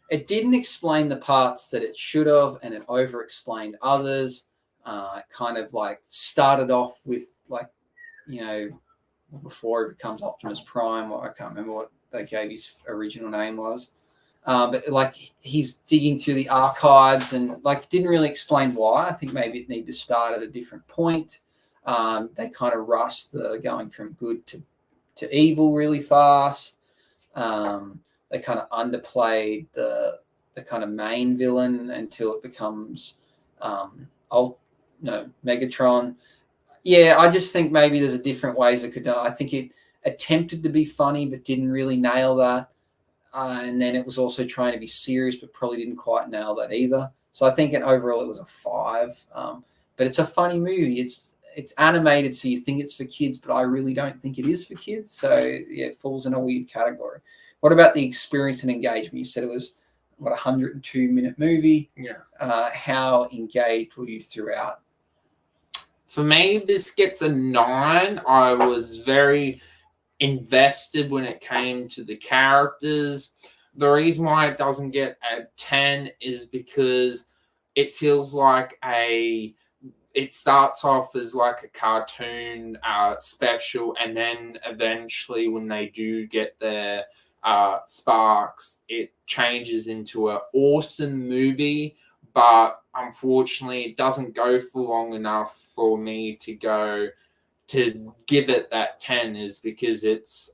It didn't explain the parts that it should have, and it over-explained others. It kind of like started off with like, before he becomes Optimus Prime, or I can't remember what they gave his original name was. But like he's digging through the archives and like didn't really explain why. I think maybe it needed to start at a different point. They kind of rushed the going from good to evil really fast. They kind of underplayed the kind of main villain until it becomes Megatron. Yeah, I just think maybe there's a different ways it could do. I think it attempted to be funny but didn't really nail that. And then it was also trying to be serious but probably didn't quite nail that either. So I think overall it was a 5. But it's a funny movie. It's animated, so you think it's for kids, but I really don't think it is for kids. So yeah, it falls in a weird category. What about the experience and engagement? You said it was, what, 102-minute movie? Yeah. How engaged were you throughout? For me, this gets a 9. I was very invested when it came to the characters. The reason why it doesn't get a 10 is because it feels like it starts off as like a cartoon special, and then eventually when they do get their sparks, it changes into an awesome movie. But unfortunately, it doesn't go for long enough for me to give it that 10, is because it's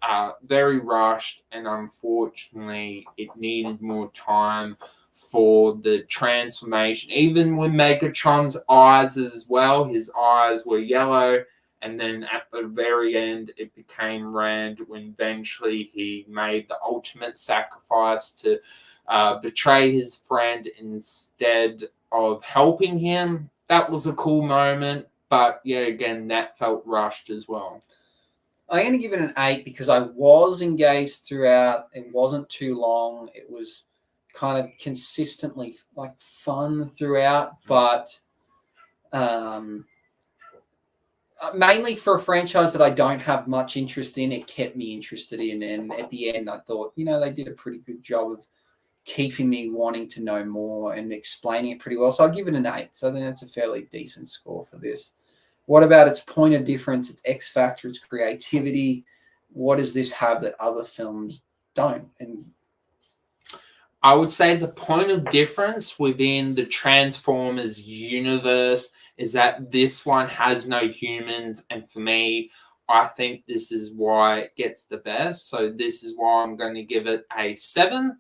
very rushed, and unfortunately it needed more time for the transformation. Even with Megatron's eyes as well, his eyes were yellow, and then at the very end it became red when eventually he made the ultimate sacrifice to betray his friend instead of helping him. That was a cool moment, but yet again, that felt rushed as well. I'm going to give it an 8 because I was engaged throughout. It wasn't too long. It was kind of consistently like fun throughout, but mainly for a franchise that I don't have much interest in, it kept me interested in. And at the end, I thought, they did a pretty good job of keeping me wanting to know more and explaining it pretty well. So I'll give it an 8. So I think that's a fairly decent score for this. What about its point of difference, its X factor, its creativity? What does this have that other films don't? And I would say the point of difference within the Transformers universe is that this one has no humans. And for me, I think this is why it gets the best. So this is why I'm going to give it a 7.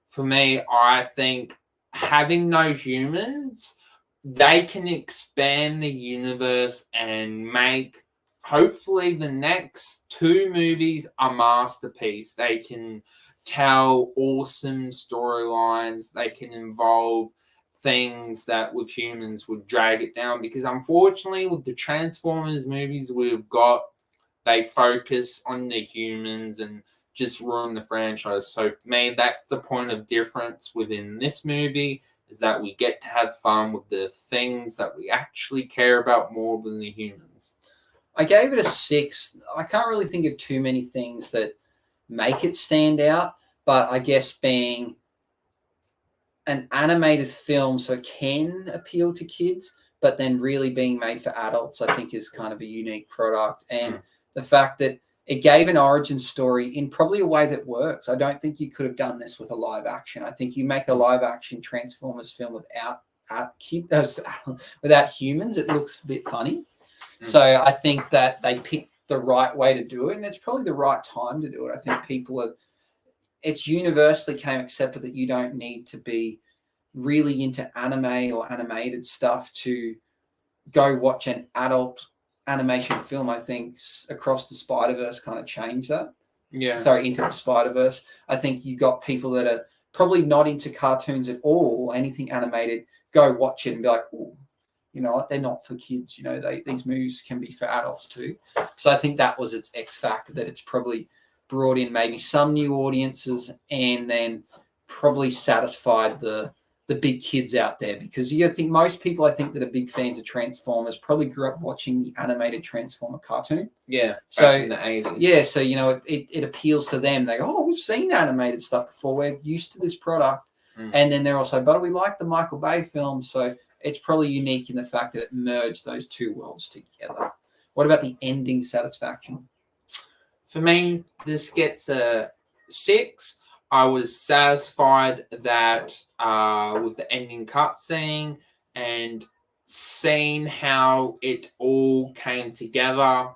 For me, I think having no humans, they can expand the universe and make, hopefully, the next 2 movies a masterpiece. They can tell awesome storylines. They can involve things that with humans would drag it down, because unfortunately with the Transformers movies we've got, they focus on the humans and just ruin the franchise. So for me, that's the point of difference within this movie, is that we get to have fun with the things that we actually care about more than the humans. I gave it a 6. I can't really think of too many things that make it stand out, but I guess being an animated film, so it can appeal to kids, but then really being made for adults, I think is kind of a unique product. And the fact that it gave an origin story in probably a way that works. I don't think you could have done this with a live action. I think you make a live action Transformers film without humans, it looks a bit funny. So I think that they picked the right way to do it, and it's probably the right time to do it. I think people are it's universally kind of accepted that you don't need to be really into anime or animated stuff to go watch an adult animation film. I think Across the Spider-Verse kind of changed that. Yeah. Sorry, Into the Spider-Verse. I think you got people that are probably not into cartoons at all, anything animated, go watch it and be like, oh, you know what, they're not for kids. You know, these movies can be for adults too. So I think that was its X factor, that it's probably brought in maybe some new audiences and then probably satisfied the big kids out there, because you think most people I think that are big fans of Transformers probably grew up watching the animated Transformer cartoon. Yeah. So in the 80s. yeah, so you know it appeals to them. They go, oh, we've seen animated stuff before. We're used to this product, and then they're also, but we like the Michael Bay films. So it's probably unique in the fact that it merged those two worlds together. What about the ending satisfaction? For me, this gets a 6. I was satisfied that with the ending cutscene and seeing how it all came together,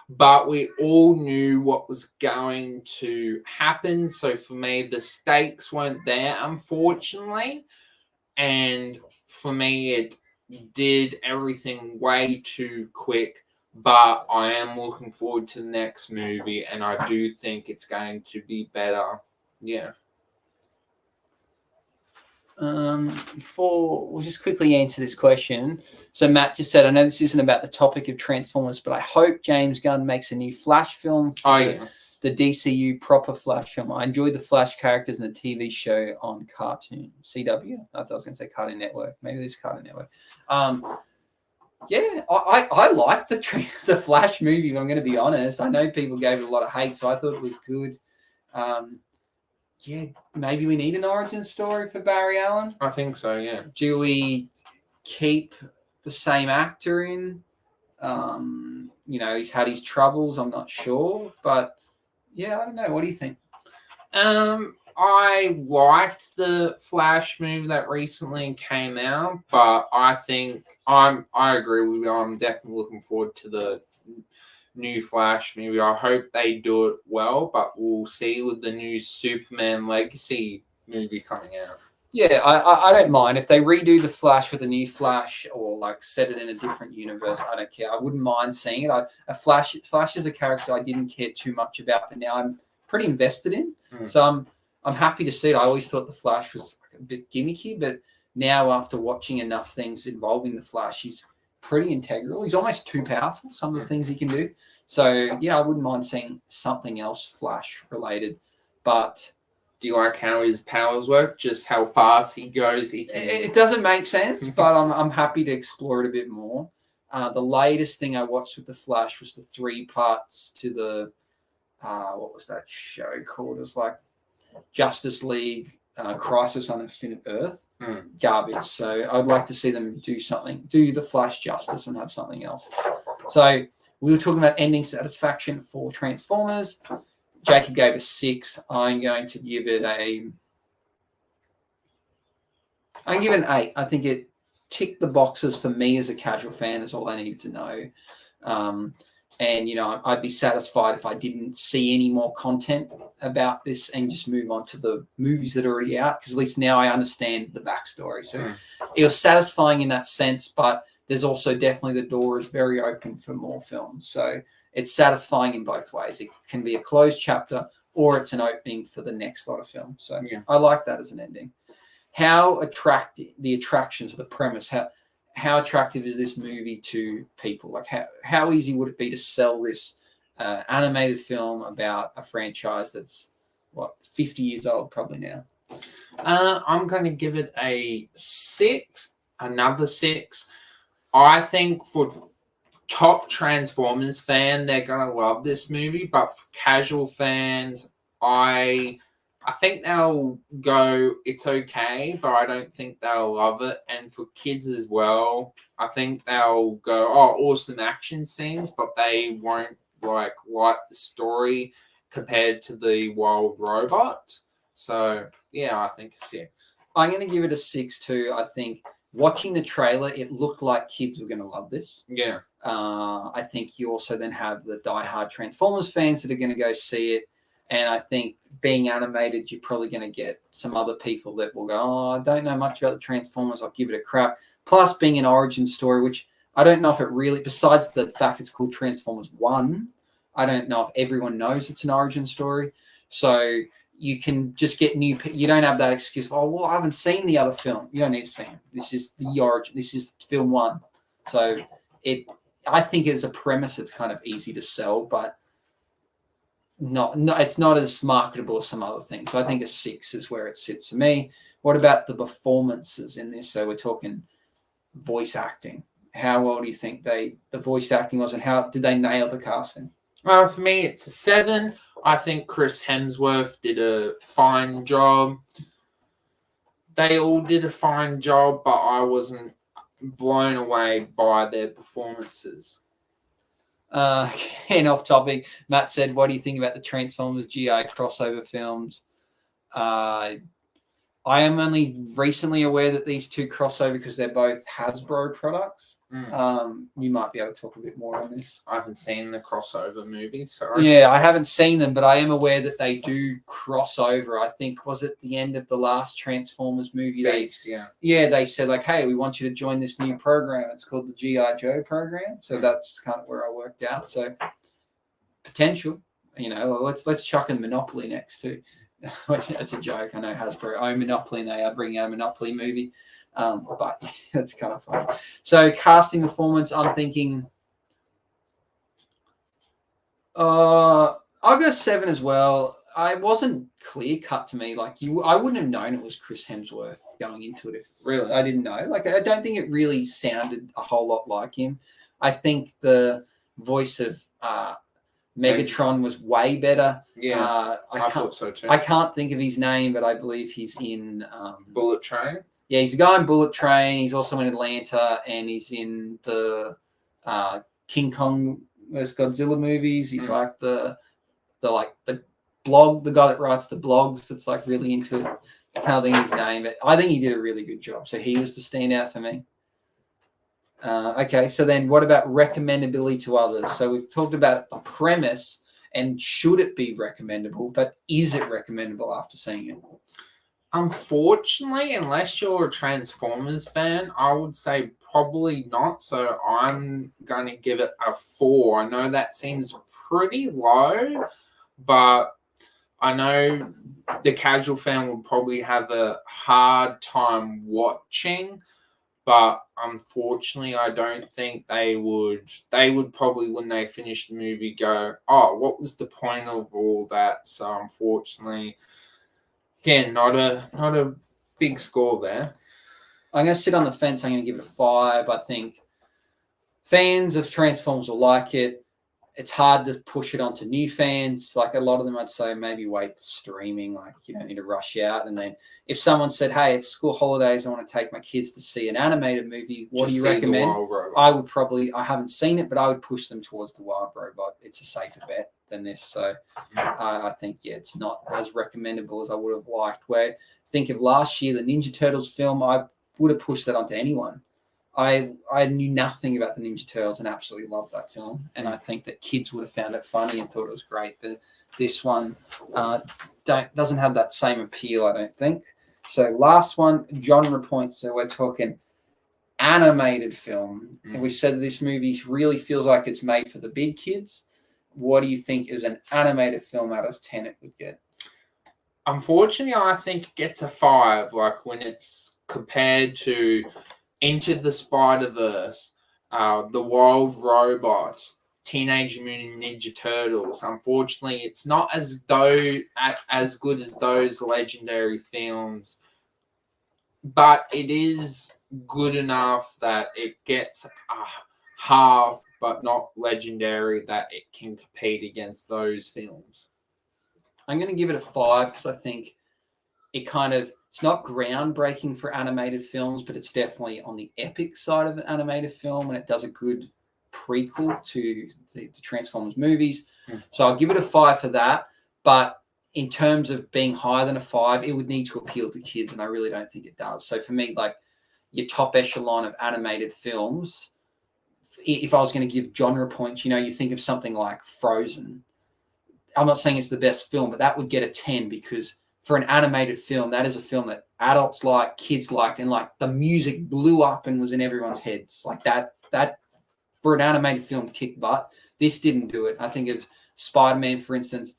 but we all knew what was going to happen. So for me, the stakes weren't there, unfortunately. And for me, it did everything way too quick. But I am looking forward to the next movie, and I do think it's going to be better. Yeah. Before we'll just quickly answer this question. So Matt just said, I know this isn't about the topic of Transformers, but I hope James Gunn makes a new Flash film for the DCU proper Flash film. I enjoyed the Flash characters in the TV show on Cartoon CW. I was going to say Cartoon Network. Maybe this Cartoon Network. Yeah, I liked the Flash movie, if I'm going to be honest. I know people gave it a lot of hate, so I thought it was good. Yeah, maybe we need an origin story for Barry Allen. I think so, yeah. Do we keep the same actor in? You know, he's had his troubles, I'm not sure. But, yeah, I don't know. What do you think? I liked the Flash movie that recently came out, but I think I agree with you. I'm definitely looking forward to the new Flash movie. I hope they do it well, but we'll see with the new Superman Legacy movie coming out. Yeah, I don't mind if they redo the Flash with a new Flash or like set it in a different universe. I don't care. I wouldn't mind seeing it. Flash is a character I didn't care too much about, but now I'm pretty invested in. So I'm happy to see it. I always thought the Flash was a bit gimmicky, but now after watching enough things involving the Flash, he's pretty integral. He's almost too powerful, some of the things he can do. So, yeah, I wouldn't mind seeing something else Flash related. But do you like how his powers work? Just how fast he goes? It doesn't make sense, but I'm happy to explore it a bit more. The latest thing I watched with the Flash was the 3 parts to the, what was that show called? It was like Justice League, Crisis on Infinite Earth. Garbage. So I'd like to see them do the Flash justice and have something else. So we were talking about ending satisfaction for Transformers. Jacob gave a 6. I'm going to give it an 8. I think it ticked the boxes for me as a casual fan is all I needed to know. And, you know, I'd be satisfied if I didn't see any more content about this and just move on to the movies that are already out, because at least now I understand the backstory. So it was satisfying in that sense, but there's also definitely the door is very open for more films. So it's satisfying in both ways. It can be a closed chapter or it's an opening for the next lot of films. So I like that as an ending. How attractive the attractions of the premise, how attractive is this movie to people? Like how easy would it be to sell this animated film about a franchise that's 50 years old probably now? I'm going to give it a 6, another 6. I think for top Transformers fan, they're going to love this movie, but for casual fans, I think they'll go, it's okay, but I don't think they'll love it. And for kids as well, I think they'll go, oh, awesome action scenes, but they won't like the story compared to the Wild Robot. So, yeah, I think a 6. I'm going to give it a 6 too. I think watching the trailer, it looked like kids were going to love this. Yeah. I think you also then have the diehard Transformers fans that are going to go see it. And I think being animated, you're probably going to get some other people that will go, oh, I don't know much about the Transformers. I'll give it a crack. Plus, being an origin story, which I don't know if it really, besides the fact it's called Transformers 1, I don't know if everyone knows it's an origin story. So you can just get new, you don't have that excuse of, oh, well, I haven't seen the other film. You don't need to see them. This is the origin. This is film 1. So I think as a premise, it's kind of easy to sell, but it's not as marketable as some other things. So I think a 6 is where it sits for me. What about the performances in this? So we're talking voice acting. How well do you think the voice acting was, and how did they nail the casting? Well, for me, it's a 7. I think Chris Hemsworth did a fine job. They all did a fine job, but I wasn't blown away by their performances. And off topic, Matt said, what do you think about the Transformers GI crossover films? I am only recently aware that these two crossover because they're both Hasbro products. You might be able to talk a bit more on this. I haven't seen the crossover movies, sorry. Yeah, I haven't seen them, but I am aware that they do cross over. I think, was it the end of the last Transformers movie? Beast, they said, like, hey, we want you to join this new program. It's called the G.I. Joe program. So that's kind of where I worked out. So potential, let's chuck in Monopoly next too. It's a joke. I know Hasbro own Monopoly and they are bringing out a Monopoly movie. But it's kind of fun. So casting performance, I'm thinking I'll go 7 as well. I wasn't clear cut to me. Like I wouldn't have known it was Chris Hemsworth going into it if really I didn't know. Like I don't think it really sounded a whole lot like him. I think the voice of Megatron was way better. Yeah, I thought so too. I can't think of his name, but I believe he's in Bullet Train. Yeah, he's a guy in Bullet Train. He's also in Atlanta, and he's in the King Kong vs. Godzilla movies. He's like the blog, the guy that writes the blogs. That's like really into it. I can't think of his name, but I think he did a really good job. So he was the standout for me. Okay, so then what about recommendability to others? So we've talked about the premise and should it be recommendable, but is it recommendable after seeing it? Unfortunately, unless you're a Transformers fan, I would say probably not. So I'm going to give it a 4. I know that seems pretty low, but I know the casual fan would probably have a hard time watching. But unfortunately, I don't think they would. They would probably, when they finish the movie, go, "Oh, what was the point of all that?" So unfortunately, again, not a big score there. I'm going to sit on the fence. I'm going to give it a 5. I think fans of Transformers will like it. It's hard to push it onto new fans. Like a lot of them, I'd say maybe wait to streaming. Like you don't need to rush out. And then if someone said, "Hey, it's school holidays. I want to take my kids to see an animated movie. What do you recommend?" I would probably. I haven't seen it, but I would push them towards the Wild Robot. It's a safer bet than this. So I think it's not as recommendable as I would have liked. Where think of last year, the Ninja Turtles film, I would have pushed that onto anyone. I knew nothing about the Ninja Turtles and absolutely loved that film. And I think that kids would have found it funny and thought it was great. But this one doesn't have that same appeal, I don't think. So last one, genre points. So we're talking animated film. And we said this movie really feels like it's made for the big kids. What do you think is an animated film out of 10 it would get? Unfortunately, I think it gets a 5. Like when it's compared to Into the Spider-Verse, The Wild Robot, Teenage Mutant Ninja Turtles. Unfortunately, it's not as good as those legendary films, but it is good enough that it gets a half, but not legendary, that it can compete against those films. I'm going to give it a 5 because I think it it's not groundbreaking for animated films, but it's definitely on the epic side of an animated film, and it does a good prequel to the Transformers movies. So I'll give it a 5 for that. But in terms of being higher than a 5, it would need to appeal to kids, and I really don't think it does. So for me, like your top echelon of animated films, if I was going to give genre points, you think of something like Frozen. I'm not saying it's the best film, but that would get a 10 because for an animated film, that is a film that adults like, kids liked, and like the music blew up and was in everyone's heads. Like that for an animated film kicked butt. This didn't do it. I think of Spider-Man, for instance,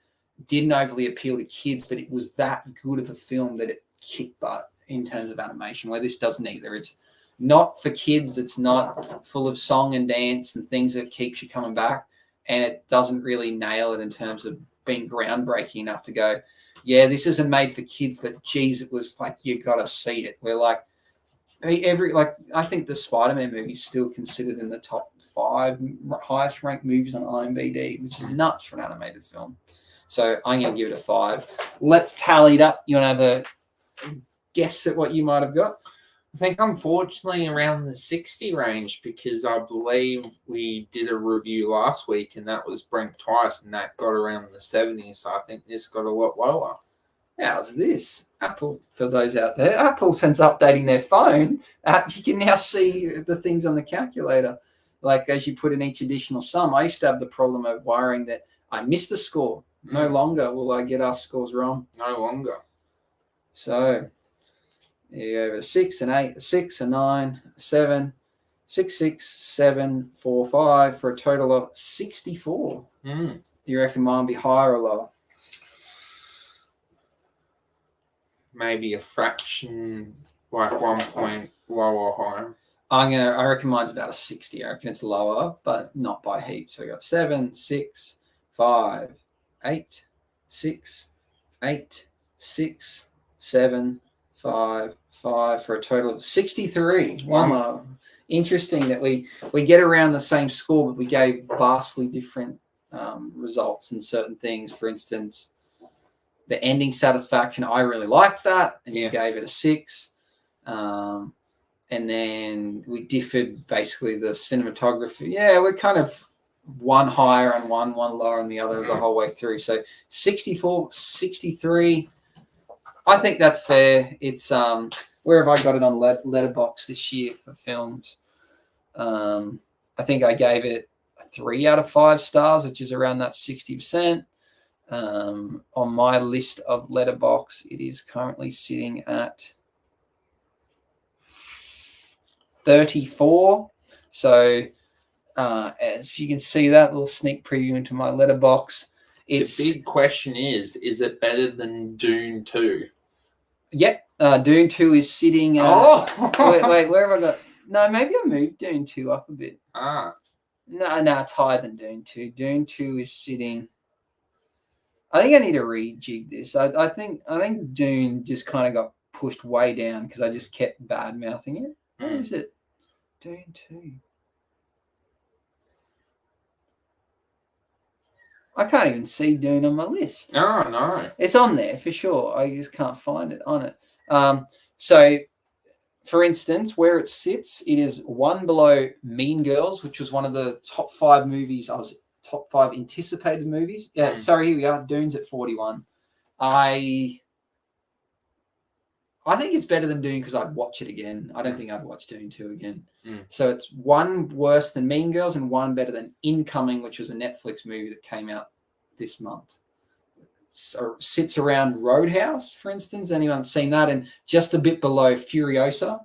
didn't overly appeal to kids, but it was that good of a film that it kicked butt in terms of animation, where this does neither. It's not for kids. It's not full of song and dance and things that keeps you coming back. And it doesn't really nail it in terms of being groundbreaking enough to go, yeah, this isn't made for kids, but geez, it was like, you got to see it. We're like, I think the Spider-Man movie is still considered in the top 5 highest ranked movies on IMDb, which is nuts for an animated film. So I'm going to give it a 5. Let's tally it up. You want to have a guess at what you might have got? I think, unfortunately, around the 60 range, because I believe we did a review last week and that was Brent Twice, and that got around the 70. So I think this got a lot lower. How's this? Apple, for those out there, Apple, since updating their phone, you can now see the things on the calculator. Like as you put in each additional sum, I used to have the problem of worrying that I missed a score. No longer will I get our scores wrong. No longer. So there you go, 6 and 8, 6 and 9, 7, 6, 6, 7, 4, 5 for a total of 64. You reckon mine will be higher or lower? Maybe a fraction, like 1 point lower or higher. I reckon mine's about a 60. I reckon it's lower, but not by heaps. So I got 7, 6, 5, 8, 6, 8, 6, 7, 5, 5 for a total of 63. One lower. Interesting that we get around the same score, but we gave vastly different results in certain things. For instance, the ending satisfaction, I really liked that, and you gave it a 6. And then we differed basically the cinematography. Yeah, we're kind of one higher and one lower on the other the whole way through. So 64, 63. I think that's fair. It's where have I got it on Letterboxd this year for films? I think I gave it a 3 out of 5 stars, which is around that 60%. On my list of Letterboxd, it is currently sitting at 34. So as you can see, that little sneak preview into my Letterboxd. The big question is it better than Dune 2? Yep. Dune 2 is sitting wait, where have I got? No, maybe I moved Dune 2 up a bit. No, it's higher than Dune 2. Dune 2 is sitting. I think I need to rejig this. I think Dune just kind of got pushed way down because I just kept bad mouthing it. Where is it? Dune 2. I can't even see Dune on my list. Oh, no. It's on there for sure. I just can't find it on it. So, for instance, where it sits, it is 1 below Mean Girls, which was one of the top 5 movies. Top 5 anticipated movies. Yeah, sorry, here we are. Dune's at 41. I think it's better than Dune because I'd watch it again. I don't think I'd watch Dune 2 again. So it's 1 worse than Mean Girls and 1 better than Incoming, which was a Netflix movie that came out this month. So sits around Roadhouse, for instance. Anyone seen that? And just a bit below Furiosa.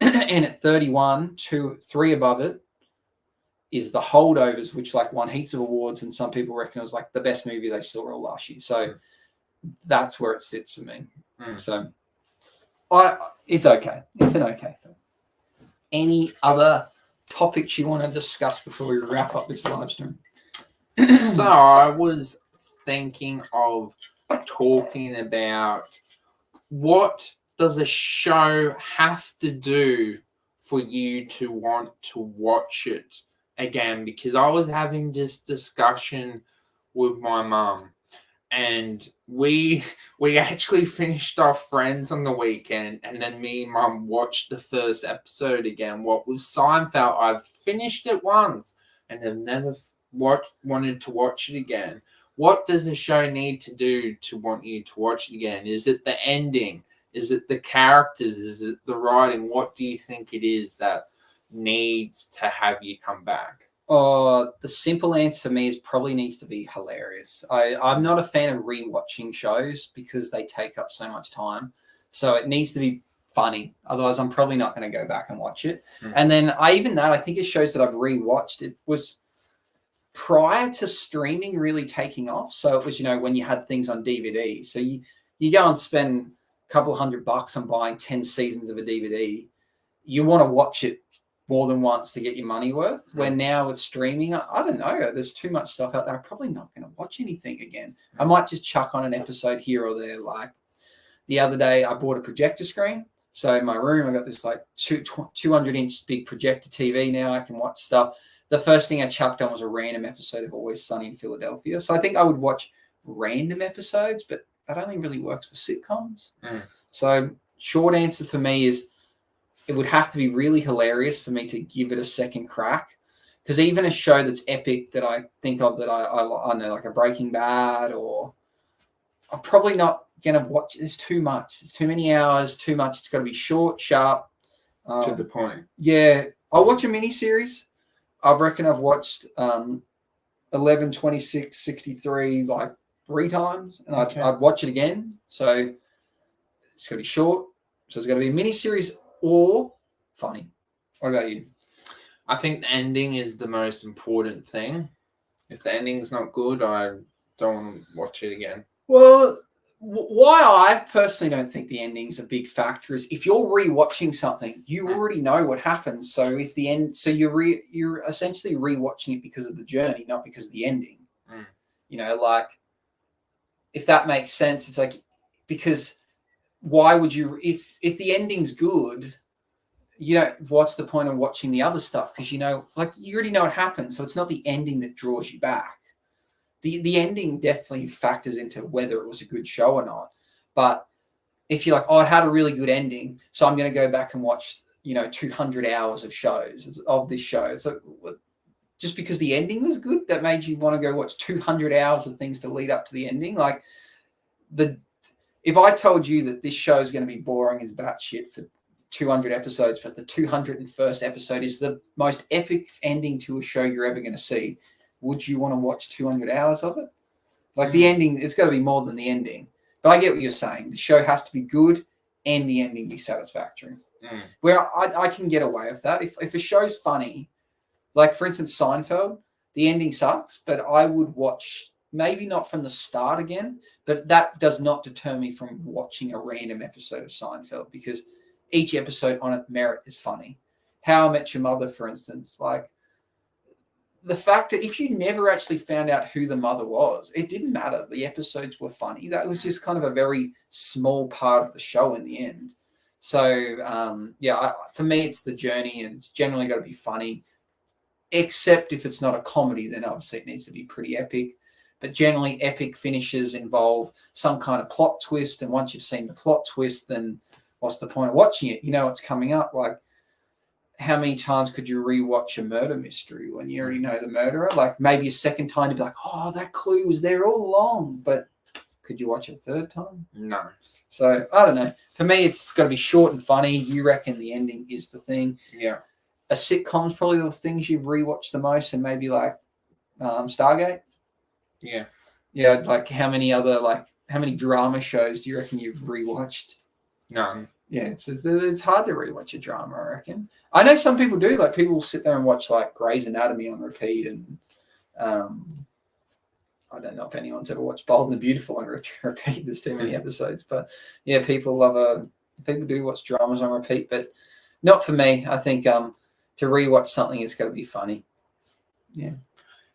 And at 31, 3 above it, is The Holdovers, which like won heaps of awards, and some people reckon it was like the best movie they saw all last year. So that's where it sits for me. So it's okay. It's an okay film. Any other topics you want to discuss before we wrap up this live stream? So I was thinking of talking about what does a show have to do for you to want to watch it again, because I was having this discussion with my mum, and we actually finished off Friends on the weekend, and then me and Mum watched the first episode again. What was Seinfeld? I've finished it once and have never wanted to watch it again. What does a show need to do to want you to watch it again? Is it the ending? Is it the characters? Is it the writing? What do you think it is that needs to have you come back? The simple answer for me is probably needs to be hilarious. I'm not a fan of rewatching shows because they take up so much time. So it needs to be funny. Otherwise, I'm probably not going to go back and watch it. And then I think it shows that I've rewatched. It was prior to streaming really taking off. So it was, when you had things on DVD. So you go and spend a couple $100 on buying 10 seasons of a DVD. You want to watch it more than once to get your money worth. Where now with streaming, I don't know, there's too much stuff out there. I'm probably not going to watch anything again. I might just chuck on an episode here or there. Like the other day, I bought a projector screen. So in my room, I got this like 200-inch big projector TV now. I can watch stuff. The first thing I chucked on was a random episode of Always Sunny in Philadelphia. So I think I would watch random episodes, but that only really works for sitcoms. So short answer for me is it would have to be really hilarious for me to give it a second crack. Because even a show that's epic that I think of that I know, like a Breaking Bad, or I'm probably not going to watch. There's too much. There's too many hours, too much. It's got to be short, sharp. To the point. Yeah. I'll watch a miniseries. I reckon I've watched 11, 26, 63 like 3 times, and I'd watch it again. So it's going to be short. So it's going to be a miniseries or funny. What about you? I think the ending is the most important thing. If the ending's not good, I don't want to watch it again. Well, why I personally don't think the ending's a big factor is if you're rewatching something, you already know what happens. So if the end, so you're essentially rewatching it because of the journey, not because of the ending. Like if that makes sense, it's like because why would you if the ending's good, what's the point of watching the other stuff? Because you already know what happens. So it's not the ending that draws you back. The ending definitely factors into whether it was a good show or not. But if you're like, oh, it had a really good ending, so I'm going to go back and watch, 200 hours of shows of this show. So just because the ending was good, that made you want to go watch 200 hours of things to lead up to the ending. Like if I told you that this show is going to be boring as batshit for 200 episodes, but the 201st episode is the most epic ending to a show you're ever going to see, would you want to watch 200 hours of it? Like the ending, it's got to be more than the ending. But I get what you're saying. The show has to be good and the ending be satisfactory. Where I can get away with that. If a show's funny, like for instance Seinfeld, the ending sucks, but I would watch, maybe not from the start again, but that does not deter me from watching a random episode of Seinfeld because each episode on its merit is funny. How I Met Your Mother, for instance, like the fact that if you never actually found out who the mother was, it didn't matter. The episodes were funny. That was just kind of a very small part of the show in the end. So, for me, it's the journey, and it's generally got to be funny, except if it's not a comedy, then obviously it needs to be pretty epic. But generally, epic finishes involve some kind of plot twist, and once you've seen the plot twist, then what's the point of watching it? You know what's coming up. Like, how many times could you rewatch a murder mystery when you already know the murderer? Like maybe a second time to be like, oh, that clue was there all along. But could you watch it a third time? No. So I don't know. For me, it's got to be short and funny. You reckon the ending is the thing. Yeah. A sitcom's probably those things you've rewatched the most, and maybe like Stargate. Yeah. Yeah. Like how many drama shows do you reckon you've rewatched? None. Yeah, it's hard to rewatch a drama, I reckon. I know some people do. Like people will sit there and watch like Grey's Anatomy on repeat, and I don't know if anyone's ever watched Bold and the Beautiful on repeat. There's too many episodes, but yeah, people do watch dramas on repeat, but not for me. I think to rewatch something, it's got to be funny. Yeah.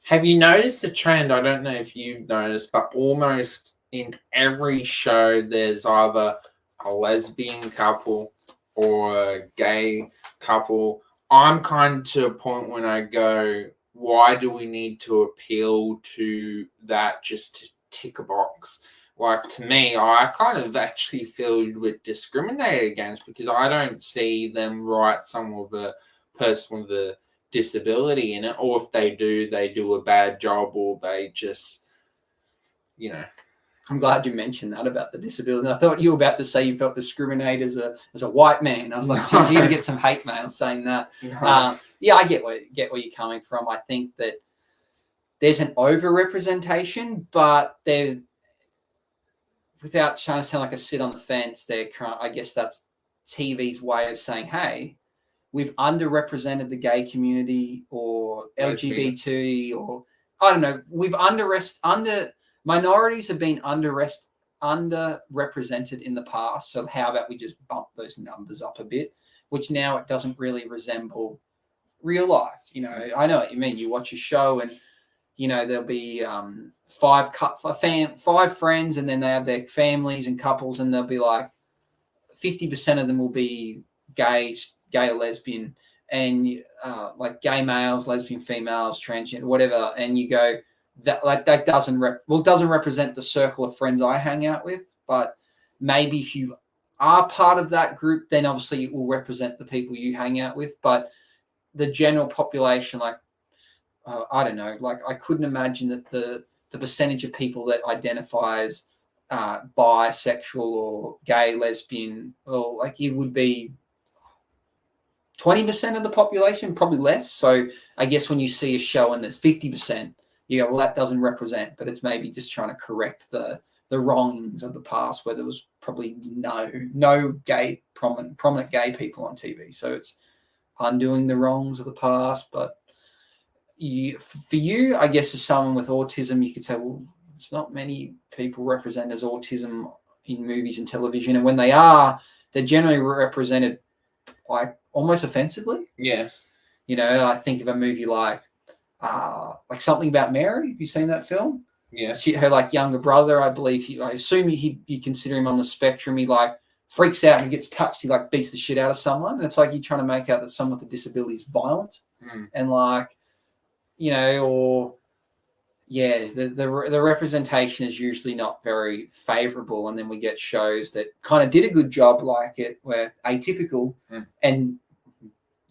Have you noticed the trend? I don't know if you've noticed, but almost in every show, there's either a lesbian couple or a gay couple. I'm kind of to a point when I go, why do we need to appeal to that just to tick a box? Like, to me, I kind of actually feel a bit discriminated against because I don't see them write someone with a person with a disability in it, or if they do a bad job, or they just, I'm glad you mentioned that about the disability. I thought you were about to say you felt discriminated as a white man. I was like, geez, you're going to get some hate mail saying that. Yeah, I get where you're coming from. I think that there's an overrepresentation, but there, without trying to sound like a sit on the fence, I guess that's TV's way of saying, hey, we've underrepresented the gay community or LGBT or I don't know. We've minorities have been underrepresented in the past. So how about we just bump those numbers up a bit, which now it doesn't really resemble real life. You know, I know what you mean. You watch a show and, you know, there'll be five friends and then they have their families and couples and they'll be like 50% of them will be gay or lesbian and like gay males, lesbian females, transgender, whatever. And you go, that doesn't represent the circle of friends I hang out with, but maybe if you are part of that group, then obviously it will represent the people you hang out with. But the general population, like I don't know, like I couldn't imagine that the percentage of people that identify as bisexual or gay, lesbian, or like it would be 20% of the population, probably less. So I guess when you see a show and there's 50%, you go, well, that doesn't represent, but it's maybe just trying to correct the wrongings of the past where there was probably no gay prominent gay people on TV. So it's undoing the wrongs of the past. But for you, I guess as someone with autism, you could say, well, it's not many people represented as autism in movies and television. And when they are, they're generally represented like almost offensively. Yes. You know, I think of a movie like Something About Mary. Have you seen that film? Yes. Her like younger brother, I believe. I assume you consider him on the spectrum. He like freaks out and he gets touched. He like beats the shit out of someone. And it's like you're trying to make out that someone with a disability is violent and like, you know, or yeah, the representation is usually not very favorable. And then we get shows that kind of did a good job like it with Atypical and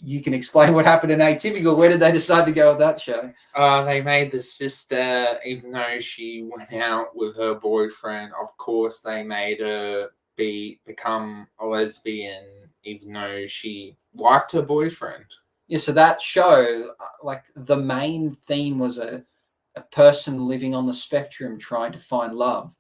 you can explain what happened in Atypical. Where did they decide to go with that show? They made the sister, even though she went out with her boyfriend, of course they made her become a lesbian, even though she liked her boyfriend. Yeah, so that show, like the main theme was a person living on the spectrum trying to find love,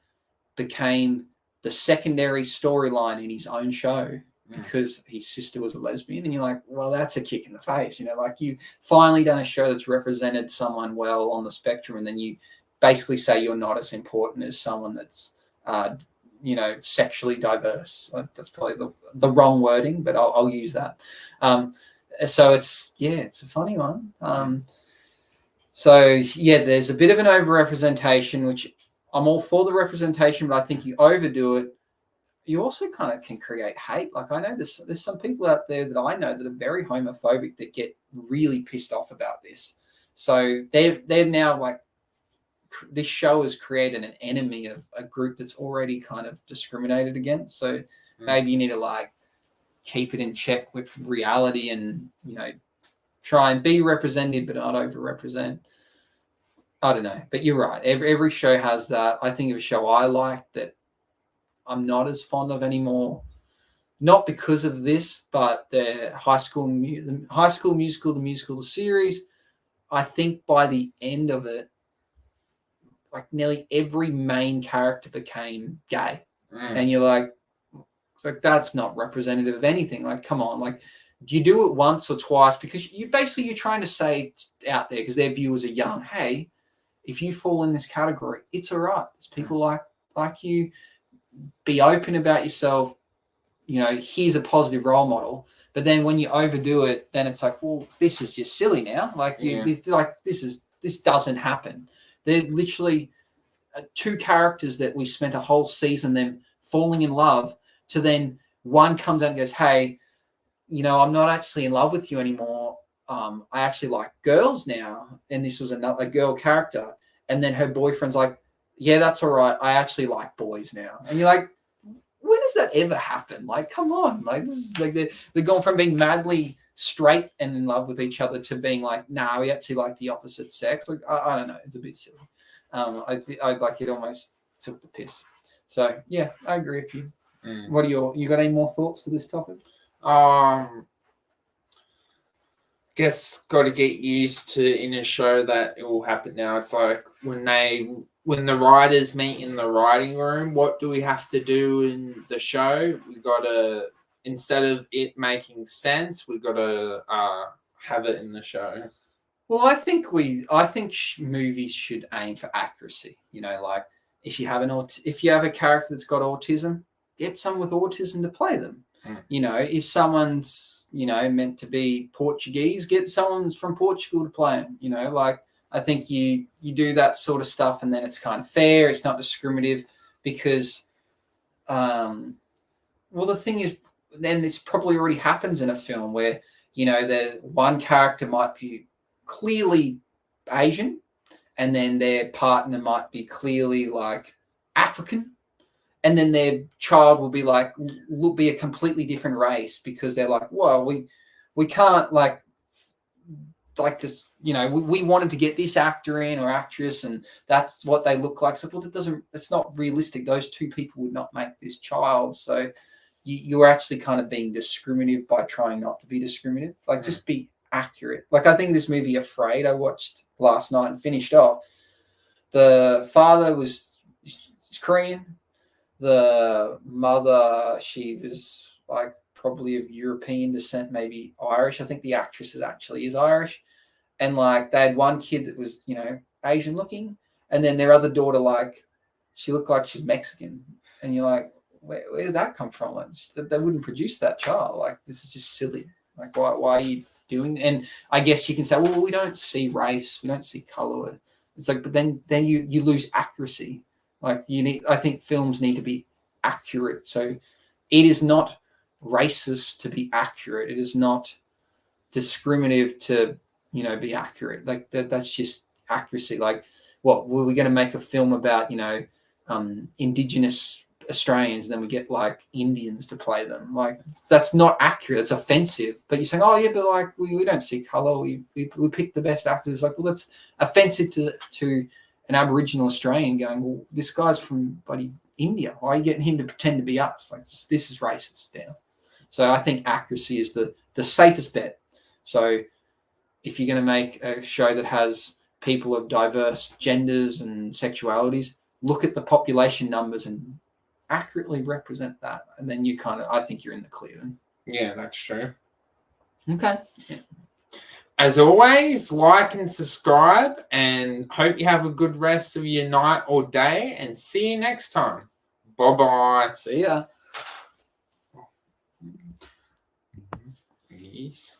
became the secondary storyline in his own show. Because his sister was a lesbian, and you're like, well, that's a kick in the face, you know, like you finally done a show that's represented someone well on the spectrum, and then you basically say you're not as important as someone that's, you know, sexually diverse. That's probably the wrong wording, but I'll use that. So it's a funny one. So yeah, there's a bit of an overrepresentation, which I'm all for the representation, but I think you overdo it. You also kind of can create hate. Like I know there's some people out there that I know that are very homophobic that get really pissed off about this. So they're now like, this show has created an enemy of a group that's already kind of discriminated against. So maybe you need to like keep it in check with reality and, you know, try and be represented but not overrepresent. I don't know, but you're right. Every show has that. I think of a show I like that I'm not as fond of anymore, not because of this, but the High School Musical, the series. I think by the end of it, like nearly every main character became gay, and you're like that's not representative of anything. Like, come on, like you do it once or twice because you're trying to say out there because their viewers are young. Hey, if you fall in this category, it's all right. There's people like you. Be open about yourself, you know, here's a positive role model. But then when you overdo it, then it's like, well, this is just silly now. Like this doesn't happen. They're literally two characters that we spent a whole season them falling in love to then one comes out and goes, hey, you know, I'm not actually in love with you anymore. I actually like girls now. And this was a girl character. And then her boyfriend's like, yeah, that's all right. I actually like boys now. And you're like, when does that ever happen? Like, come on. Like, this is like they're going from being madly straight and in love with each other to being like, nah, we actually like the opposite sex. Like, I don't know. It's a bit silly. I'd like it almost took the piss. So yeah, I agree with you. Mm. What are you got any more thoughts to this topic? Guess got to get used to in a show that it will happen now. It's like when the writers meet in the writing room, what do we have to do in the show? We got to, instead of it making sense, we got to have it in the show. Well, I think movies should aim for accuracy. You know, like if you have a character that's got autism, get someone with autism to play them. You know, if someone's, you know, meant to be Portuguese, get someone from Portugal to play them. You know, like I think you do that sort of stuff, and then it's kind of fair. It's not discriminative because, well, the thing is, then this probably already happens in a film where, you know, the one character might be clearly Asian, and then their partner might be clearly like African. And then their child will be a completely different race because they're like, well, we can't like this, you know, we wanted to get this actor in or actress, and that's what they look like. So, well, it's not realistic. Those two people would not make this child. So you're actually kind of being discriminative by trying not to be discriminative. Like, just be accurate. Like, I think this movie Afraid I watched last night and finished off. The father was Korean. The mother, she was like probably of European descent, maybe Irish. I think the actress is Irish. And like they had one kid that was, you know, Asian looking. And then their other daughter, like, she looked like she's Mexican. And you're like, where did that come from? Like, they wouldn't produce that child. Like, this is just silly. Like, why are you doing? And I guess you can say, well, we don't see race. We don't see color. It's like, but then you lose accuracy. Like I think films need to be accurate. So it is not racist to be accurate. It is not discriminative to, you know, be accurate. Like that's just accuracy. Like, what were we going to make a film about, you know, Indigenous Australians, and then we get like Indians to play them? Like, that's not accurate. It's offensive. But you're saying, oh yeah, but like we don't see color. We pick the best actors. Like, well, that's offensive to an Aboriginal Australian going, well, this guy's from bloody India. Why are you getting him to pretend to be us? Like, this is racist now. So I think accuracy is the safest bet. So if you're going to make a show that has people of diverse genders and sexualities, look at the population numbers and accurately represent that. And then I think you're in the clear. Yeah, that's true. Okay. Yeah. As always, like and subscribe, and hope you have a good rest of your night or day, and see you next time. Bye-bye. See ya. Yes.